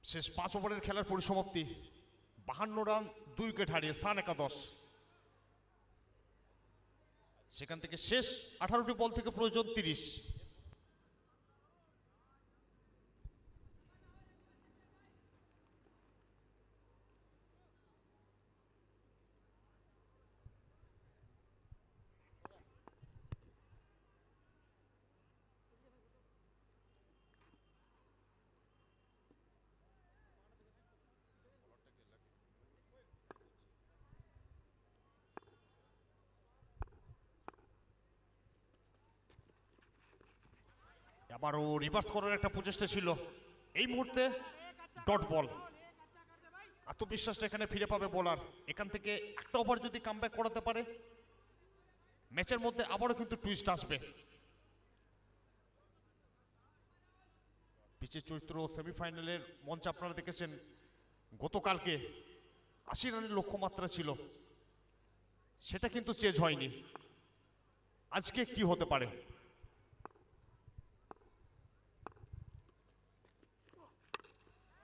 শেষ 5 ওভারের খেলার পরিসমাপ্তি 52 রান 2 উইকেট হারিয়ে সান একাদশ। সেখান থেকে শেষ 18টি বল থেকে প্রয়োজন 30। আবারও রিভার্স করার একটা প্রচেষ্টা ছিল, এই মুহূর্তে ডট বল। আত্মবিশ্বাসটা এখানে ফিরে পাবে বোলার। এখান থেকে একটা ওভার যদি কামব্যাক করাতে পারে ম্যাচের মধ্যে আবারও কিন্তু টুইস্ট আসবে। পিচের চরিত্র সেমিফাইনালের মঞ্চ আপনারা দেখেছেন, গতকালকে 80 রানের লক্ষ্যমাত্রা ছিল, সেটা কিন্তু চেঞ্জ হয়নি। আজকে কি হতে পারে?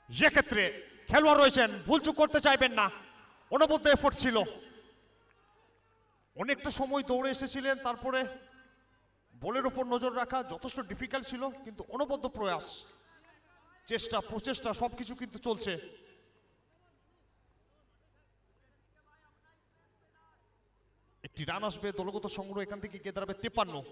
সেক্ষেত্রে খেলোয়াড় রয়েছেন, ভুলচুক করতে চাইবেন না, অনবদ্য এফোর্ট ছিল, অনেকটা সময় দৌড়ে এসেছিলেন, তারপরে বলের উপর নজর রাখা যথেষ্ট ডিফিকাল্ট ছিল, কিন্তু অনবদ্য প্রয়াস, চেষ্টা প্রচেষ্টা সবকিছু কিন্তু চলছে। একটি রান আসবে, দলগত সংগ্রহ এখান থেকে গিয়ে দাঁড়াবে 53।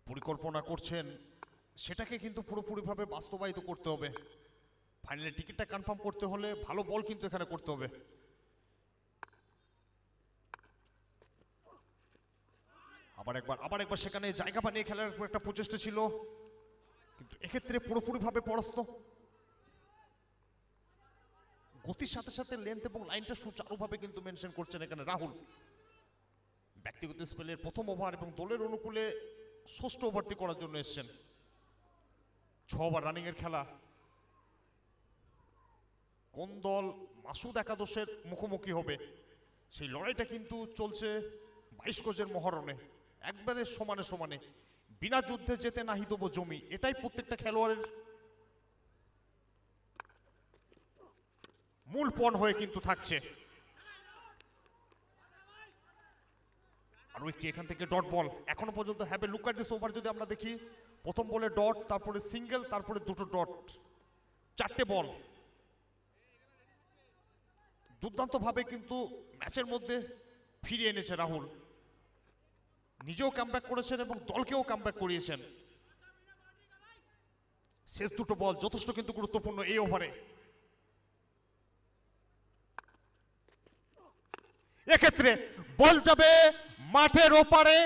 পরিকল্পনা করছেন সেটাকে কিন্তু পুরোপুরিভাবে বাস্তবায়িত করতে হবে। ফাইনালে টিকিটটা কনফার্ম করতে হলে ভালো বল কিন্তু এখানে করতে হবে। আবার একবার সেখানে জায়গা বানিয়ে খেলার একটা প্রচেষ্টা ছিল, কিন্তু এক্ষেত্রে পুরোপুরিভাবে পরাস্ত। গতির সাথে সাথে লেন্থ এবং লাইনটা সুচারুভাবে কিন্তু মেনশন করছেন এখানে রাহুল। ব্যক্তিগত স্পেলের প্রথম ওভার এবং দলের অনুকূলে ষষ্ঠ ওভারটি করার জন্য এসছেন। 6 ওভার রানিং এর খেলা। কোন দল মাসুদ একাদশের মুখোমুখি হবে সেই লড়াইটা কিন্তু চলছে 22 গজের মহরণে, একবারে সমানে সমানে। বিনা যুদ্ধে যেতে নাহি দেবো জমি, এটাই প্রত্যেকটা খেলোয়াড়ের মূল পণ হয়ে কিন্তু থাকছে। আরো একটি এখান থেকে ডট বল। এখনো পর্যন্ত have a look at this over যদি আমরা দেখি, প্রথম বলে ডট, তারপরে সিঙ্গেল, তারপরে দুটো ডট, 4টে বল। দুর্দান্তভাবে কিন্তু ম্যাচের মধ্যে ফিরিয়ে এনেছে রাহুল, নিজেও কামব্যাক করেছেন এবং দলকেও কামব্যাক করিয়েছেন। শেষ দুটো বল যথেষ্ট কিন্তু গুরুত্বপূর্ণ এই ওভারে। এক্ষেত্রে বল যাবে মাঠের ওপারে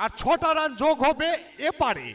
আর 6টা রান যোগ হবে এপারে।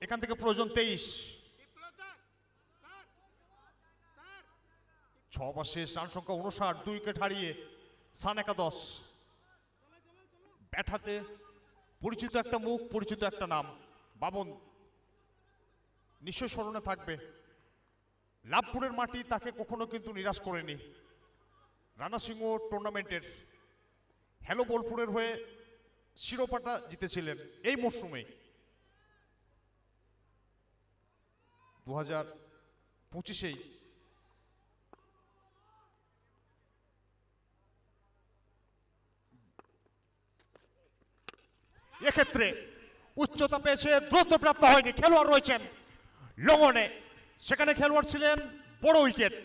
এখান থেকে প্রয়োজন 23। 6 ওভার শেষ, রান সংখ্যা 59, 2 উইকেট হারিয়ে সান একাদশ। ব্যাট হাতে পরিচিত একটা মুখ, পরিচিত একটা নাম, বাবন নিশ্চয় স্মরণে থাকবে। লাভপুরের মাটি তাকে কখনো কিন্তু নিরাশ করেনি। রানা সিংহ টুর্নামেন্টের হ্যালো বোলপুরের হয়ে শিরোপাটা জিতেছিলেন এই মরশুমে। 2025-এই এক্ষেত্রে উচ্চতা পেয়েছে, দ্রুত প্রাপ্ত হয়নি। খেলোয়াড় রয়েছেন লঙ্ঘনে, সেখানে খেলোয়াড় ছিলেন বড় উইকেট।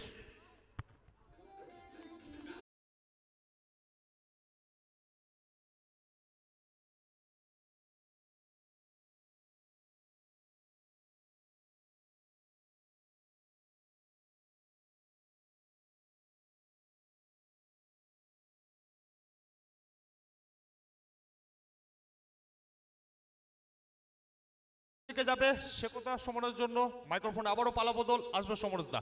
যাবে সে কথা সমরের জন্য মাইক্রোফোন আবারও পালা বদল, আসবে সমরেশ দা।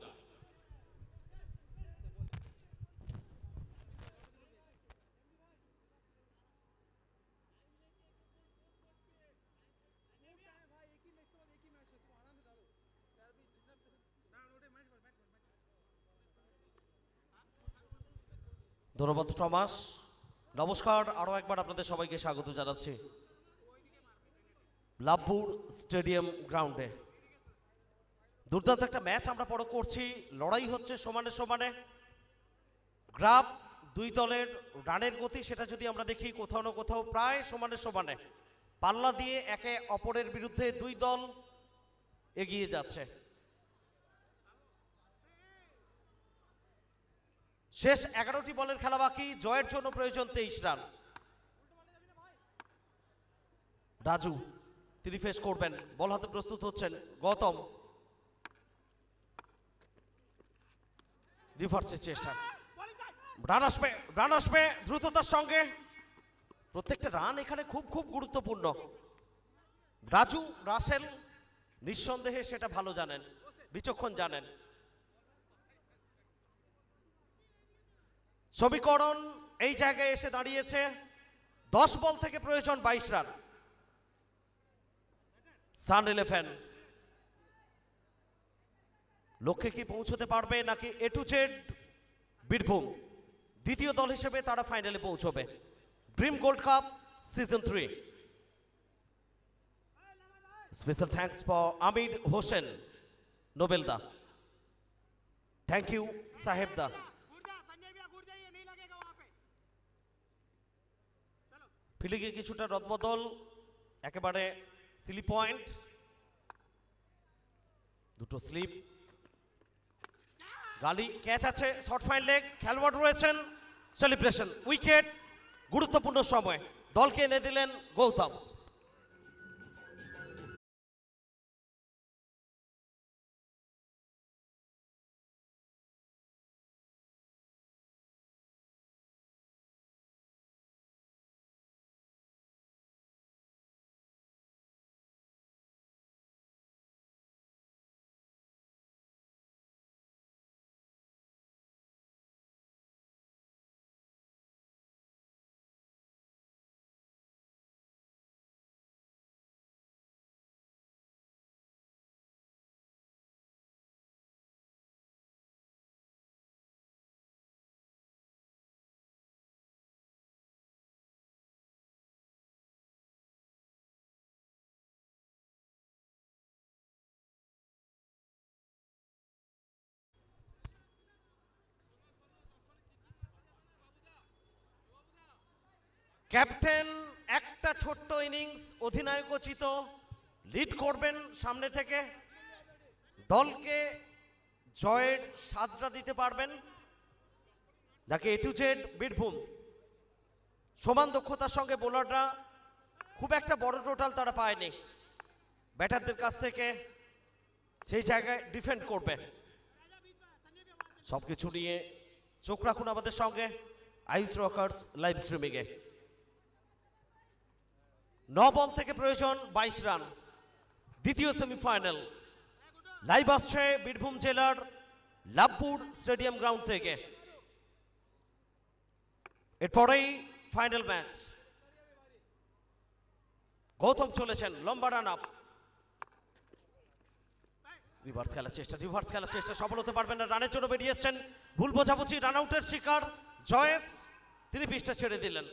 ধন্যবাদ টমাস। নমস্কার, আরো একবার আপনাদের সবাইকে স্বাগত জানাচ্ছি লাভপুর স্টেডিয়াম গ্রাউন্ডে। দুর্দান্ত একটা ম্যাচ আমরা পরে করছি, লড়াই হচ্ছে সমানে সমানে। গ্রাফ দুই দলের রানের গতি সেটা যদি আমরা দেখি কোথাও না কোথাও প্রায় সমানে সমানে, পাল্লা দিয়ে একে অপরের বিরুদ্ধে দুই দল এগিয়ে যাচ্ছে। শেষ 11টি বলের খেলা বাকি, জয়ের জন্য প্রয়োজন 23 রান। রাজু তিনি ফেস করবেন, বল হাতে প্রস্তুত হচ্ছেন গৌতম। রিভার্সের চেষ্টা, রান আসবে দ্রুততার সঙ্গে। প্রত্যেকটা রান এখানে খুব খুব গুরুত্বপূর্ণ। রাজু রাসেল নিঃসন্দেহে সেটা ভালো জানেন, বিচক্ষণ জানেন। সমীকরণ এই জায়গায় এসে দাঁড়িয়েছে, 10 বল থেকে প্রয়োজন 22 রান। সান 11 লক্ষ্যে কি পৌঁছতে পারবে নাকি এ টু জেড বীরভূম দ্বিতীয় দল হিসেবে তারা ফাইনালে পৌঁছবে? Dream gold cup season 3। Special thanks for Amir Hossain Nobel da, thank you Saheb da. ফিল্ডিংয়ে কিছুটা রদবদল, একেবারে সিলি পয়েন্ট, দুটো স্লিপ, গালি ক্যাচ আছে, শর্ট ফাইন লেগ, খেলোয়াড় রয়েছেন, সেলিব্রেশন, উইকেট। গুরুত্বপূর্ণ সময় দলকে এনে দিলেন গৌতম। ক্যাপ্টেন একটা ছোট্ট ইনিংস অধিনায়কোচিত লিড করবেন সামনে থেকে, দলকে জয়ের স্বাদটা দিতে পারবেন, যাকে এ টু জেড বীরভূম। সমান দক্ষতার সঙ্গে বোলাররা খুব একটা বড় টোটাল তারা পায়নি, ব্যাটারদের কাছ থেকে সেই জায়গায় ডিফেন্ড করবে। সবকিছু নিয়ে চোখ রাখুন আমাদের সঙ্গে আইস রকার্স লাইভ স্ট্রিমিংয়ে। 9 বল থেকে প্রয়োজন 22 রান। দ্বিতীয় সেমিফাইনাল লাইভ আসছে বীরভূম জেলার লাভপুর স্টেডিয়াম গ্রাউন্ড থেকে। এরপরেই ফাইনাল ম্যাচ। গৌতম চলেছেন লম্বা রান আপ, রিভার্স খেলার চেষ্টা সফল হতে পারবেন না, রানের জন্য বেরিয়ে এসছেন, ভুল বোঝাবুঝি, রান আউটের শিকার জয়েশ, তিনি পিচটা ছেড়ে দিলেন।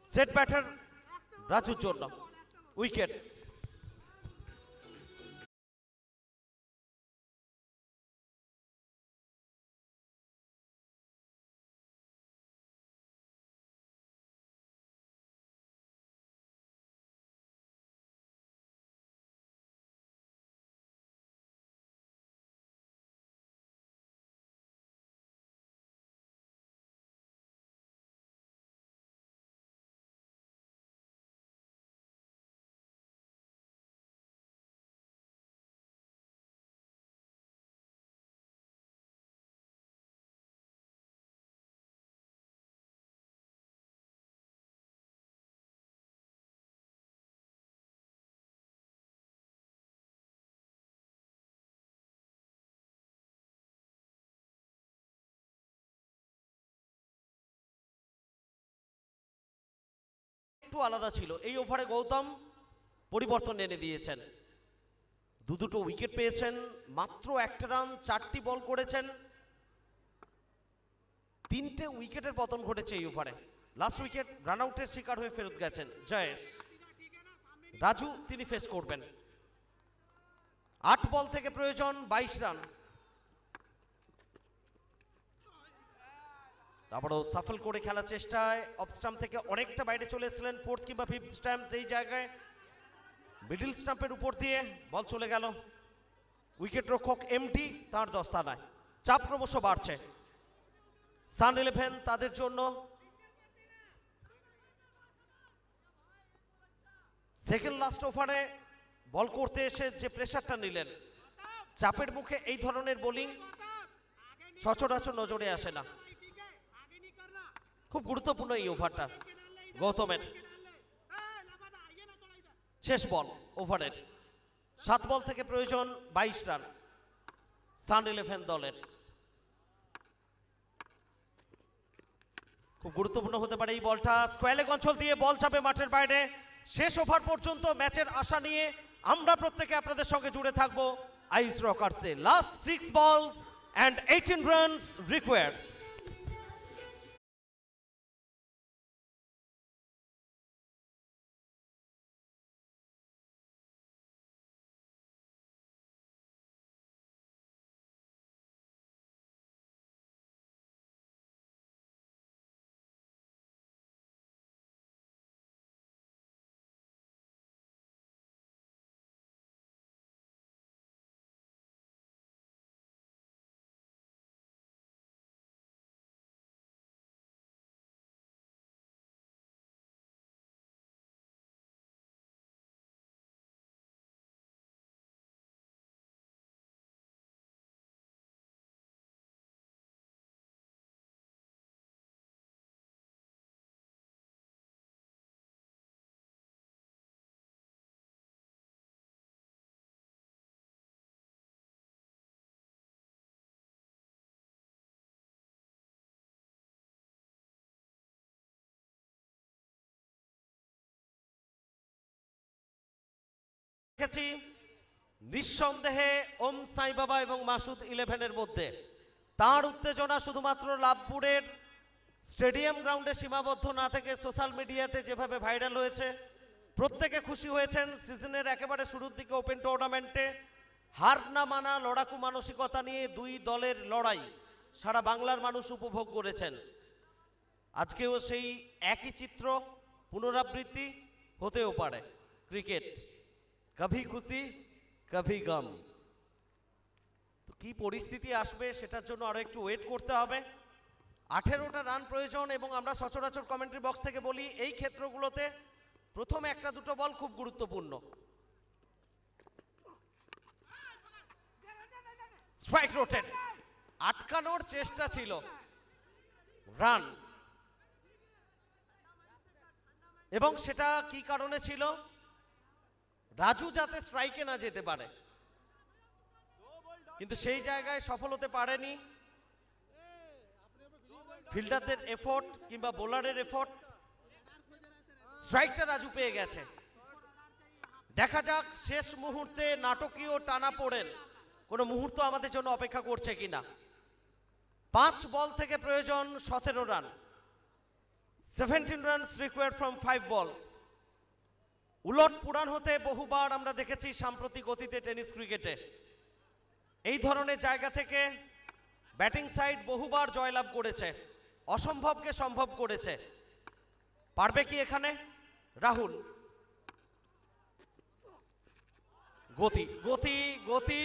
সেট ব্যাটার রাজুর জন্য উইকেট। একটু আলাদা ছিল এই ওভারে, গৌতম পরিবর্তন এনে দিয়েছেন, দুটো উইকেট পেয়েছেন, মাত্র একটা রান, 4টি বল করেছেন, 3টে উইকেটের পতন ঘটেছে এই ওভারে। লাস্ট উইকেট রান আউটের শিকার হয়ে ফেরত গেছেন জয়েশ। রাজু তিনি ফেস করবেন। 8 বল থেকে প্রয়োজন 22 রান। তারপরও সাফল করে খেলার চেষ্টায় অফ স্টাম্প থেকে অনেকটা বাইরে চলে এসেছিলেন, 4th কিংবা 5th স্টাম্প, সেই জায়গায় মিডল স্টাম্পের উপর দিয়ে বল চলে গেল। উইকেট রক্ষক এমটি, তার দস্তানায় চাপ ক্রমশ বাড়ছে। সান-11 তাদের জন্য সেকেন্ড লাস্ট ওভারে বল করতে এসে যে প্রেসারটা নিলেন, চাপের মুখে এই ধরনের বোলিং সচরাচর নজরে আসে না। খুব গুরুত্বপূর্ণ এই ওভারটা গৌতমের। শেষ বল ওভারের, 7 বল থেকে প্রয়োজন 22 রান সান-11 দলের। খুব গুরুত্বপূর্ণ হতে পারে এই বলটা। স্কোয়ার লেগ অঞ্চল দিয়ে বল যাবে মাঠের বাইরে। শেষ ওভার পর্যন্ত ম্যাচের আশা নিয়ে আমরা প্রত্যেকে আপনাদের সঙ্গে জুড়ে থাকবো আইস রকার্সে। Last 6 balls and 18 runs required. দেখেছি নিঃসন্দেহে ওম সাই বাবা এবং মাসুদ 11-এর মধ্যে তার উত্তেজনা শুধুমাত্র লাভপুরের স্টেডিয়াম গ্রাউন্ডে সীমাবদ্ধ না থেকে সোশ্যাল মিডিয়াতে যেভাবে ভাইরাল হয়েছে, প্রত্যেকে খুশি হয়েছেন। সিজনের একেবারে শুরুর দিকে ওপেন টুর্নামেন্টে হার না মানা লড়াকু মানসিকতা নিয়ে দুই দলের লড়াই সারা বাংলার মানুষ উপভোগ করেছেন। আজকেও সেই একই চিত্র পুনরাবৃত্তি হতেও পারে। ক্রিকেট কভি খুশি কভি গম। তো কি পরিস্থিতি আসবে সেটার জন্য আরো একটু ওয়েট করতে হবে। 18টা রান প্রয়োজন এবং আমরা সচরাচর কমেন্ট্রি বক্স থেকে বলি এই ক্ষেত্রগুলোতে প্রথম একটা দুটো বল খুব গুরুত্বপূর্ণ। স্ট্রাইক রোটেট, আটকানোর চেষ্টা ছিল, রান, এবং সেটা কি কারণে ছিল? রাজু যাতে স্ট্রাইকে না যেতে পারে, কিন্তু সেই জায়গায় সফল হতে পারেনি। ফিল্ডারদের এফোর্ট কিংবা বোলারের এফোর্ট, স্ট্রাইকটা রাজু পেয়ে গেছে। দেখা যাক শেষ মুহূর্তে নাটকীয় টানা পড়েন কোনো মুহূর্ত আমাদের জন্য অপেক্ষা করছে কিনা। 5 বল থেকে প্রয়োজন 17 রান। 17 রানস রিকোয়ার্ড ফ্রম 5 বলস। উলট পুরাণ হতে বহুবার আমরা দেখেছি সাম্প্রতিক অতীতে টেনিস ক্রিকেটে। এই ধরনের জায়গা থেকে ব্যাটিং সাইড বহুবার জয়লাভ করেছে, অসম্ভবকে সম্ভব করেছে। পারবে কি এখানে রাহুল? গতি গতি গতি,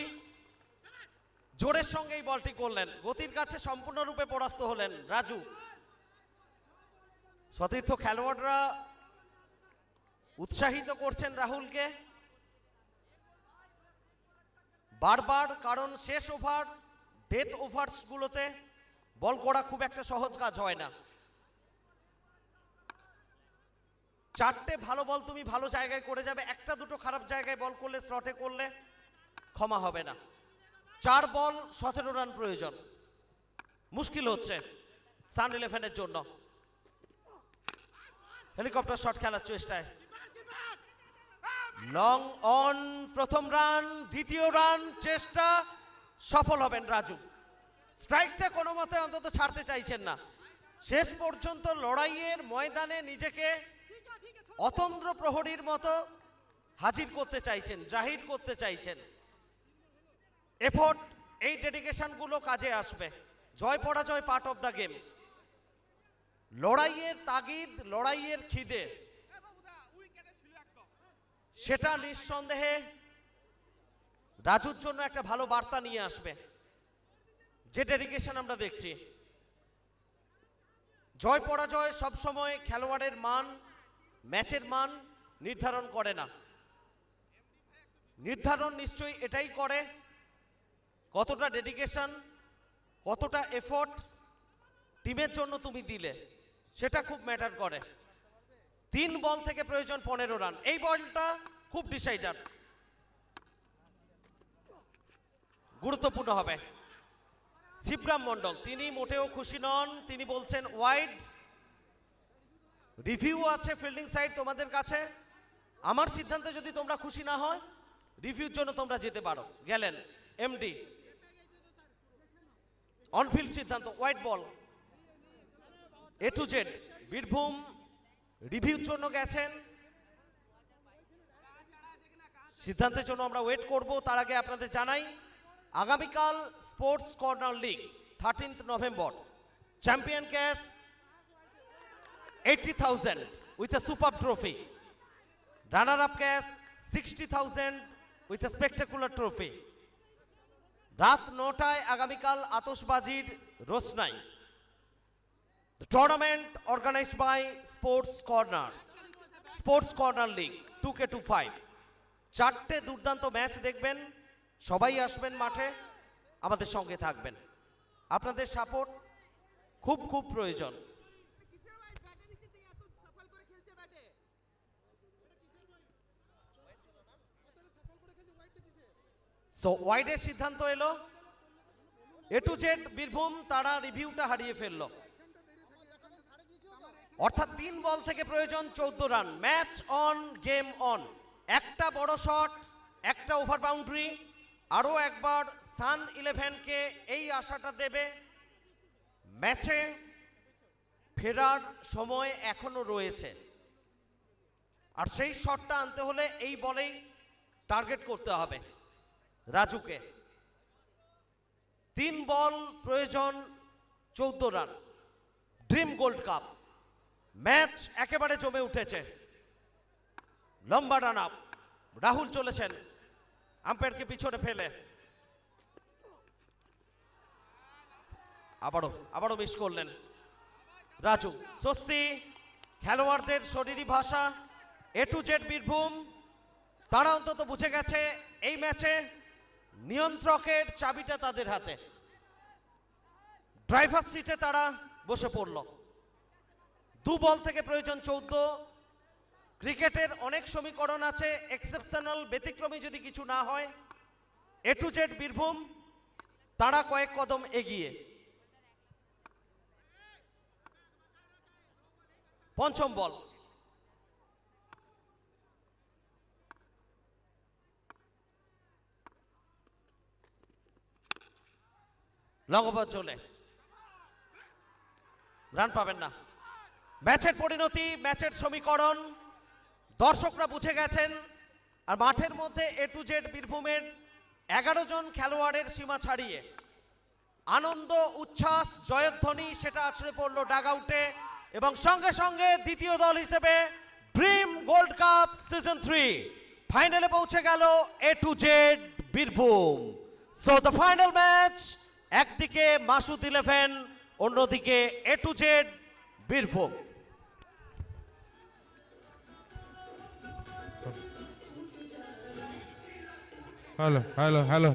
জোরের সঙ্গে এই বলটি করলেন, গতির কাছে সম্পূর্ণরূপে পরাস্ত হলেন রাজু। সতীর্থ খেলোয়াড়রা উৎসাহিত করছেন রাহুলকে বারবার, কারণ শেষ ওভার, ডেথ ওভারসগুলোতে বল করা খুব একটা সহজ কাজ হয় না। 4টে ভালো বল তুমি ভালো জায়গায় করে যাবে, 1-2 খারাপ জায়গায় বল করলে, স্লটে করলে ক্ষমা হবে না। 4 বল 17 রান প্রয়োজন, মুশকিল হচ্ছে সান-11-এর জন্য। হেলিকপ্টার শট খেলার চেষ্টায়, লং অন, প্রথম রান, দ্বিতীয় রান, চেষ্টা সফল হবেন রাজু। স্ট্রাইকটা কোনো মতে অন্তত ছাড়তে চাইছেন না, শেষ পর্যন্ত লড়াইয়ের ময়দানে নিজেকে অতন্দ্র প্রহরীর মতো হাজির করতে চাইছেন, জাহির করতে চাইছেন। এফোর্ট, এই ডেডিকেশনগুলো কাজে আসবে। জয় পরাজয় পার্ট অফ দ্য গেম। লড়াইয়ের তাগিদ, লড়াইয়ের খিদে, সেটা নিঃসন্দেহে রাজুর জন্য একটা ভালো বার্তা নিয়ে আসবে। যে ডেডিকেশন আমরা দেখছি, জয় পরাজয় সবসময় খেলোয়াড়ের মান, ম্যাচের মান নির্ধারণ করে না। নির্ধারণ নিশ্চয়ই এটাই করে কতটা ডেডিকেশন, কতটা এফোর্ট টিমের জন্য তুমি দিলে, সেটা খুব ম্যাটার করে। 3 বল থেকে প্রয়োজন 15 রান। এই বলটা খুব ডিসাইডার, গুরুত্বপূর্ণ হবে। শিবরাম মন্ডল তিনি মোটেও খুশি নন, তিনি বলছেন ওয়াইড। রিভিউ আছে ফিল্ডিং সাইড তোমাদের কাছে, আমার সিদ্ধান্তে যদি তোমরা খুশি না হয় রিভিউর জন্য তোমরা যেতে পারো। গেলেন এমডি, অনফিল্ড সিদ্ধান্ত, wide ball. A to Z Birbhum রিভিউর জন্য গেছেন, সিদ্ধান্তের জন্য আমরা ওয়েট করব। তার আগে আপনাদের জানাই আগামীকাল sports corner league 13th November, champion cash 80,000 with a superb trophy, runner up cash 60,000 with a spectacular trophy। রাত 9টায় আগামীকাল আতশবাজির রোশনাই। The tournament organized by Sports Corner League 2K25। 4টে দুর্দান্ত ম্যাচ দেখবেন, সবাই আসবেন মাঠে, আমাদের সঙ্গে থাকবেন। আপনাদের সাপোর্ট খুব খুব প্রয়োজন। সো ওয়াইডের সিদ্ধান্ত এলো, A to Z বীরভূম তারা রিভিউটা হারিয়ে ফেললো, অর্থাৎ 3 বল থেকে প্রয়োজন 14 run. Match on, game on. একটা বড় শট, একটা ওভার বাউন্ডারি, আরও একবার সান-11কে এই আশাটা দেবে ম্যাচে ফেরার সময় এখনো রয়েছে, আর সেই শটটা আনতে হলে এই বলেই টার্গেট করতে হবে রাজুকে। 3 বল প্রয়োজন 14 run. Dream gold cup match একেবারে জমে উঠেছে। লম্বা রান আপ, রাহুল চলেছেন আম্পায়ারকে পিছনে ফেলে, আবারও মিস করলেন রাজু। স্বস্তি খেলোয়াড়দের শরীরী ভাষা। A to Z বীরভূম তারা অন্তত বুঝে গেছে এই ম্যাচে নিয়ন্ত্রকের চাবিটা তাদের হাতে, ড্রাইভার সিটে তারা বসে পড়ল। 2 বল থেকে প্রয়োজন 14, ক্রিকেটের অনেক সমীকরণ আছে, এক্সেপশনাল ব্যতিক্রমী যদি কিছু না হয়। এ টু জেড বীরভূম তারা কয়েক কদম এগিয়ে। পঞ্চম বল, লঙ্গপথ চলে, রান পাবেন না। ম্যাচের পরিণতি, ম্যাচের সমীকরণ দর্শকরা বুঝে গেছেন। আর মাঠের মধ্যে এ টু জেড বীরভূমের 11 জন খেলোয়াড়ের সীমা ছাড়িয়ে আনন্দ, উচ্ছ্বাস, জয়ধ্বনি সেটা আছড়ে পড়লো ডাগ আউটে, এবং সঙ্গে সঙ্গে দ্বিতীয় দল হিসেবে ড্রিম গোল্ড কাপ সিজন 3 ফাইনালে পৌঁছে গেল A to Z Birbhum. So the final match, একদিকে মাসুদ 11, অন্যদিকে A to Z Birbhum. Hello hello hello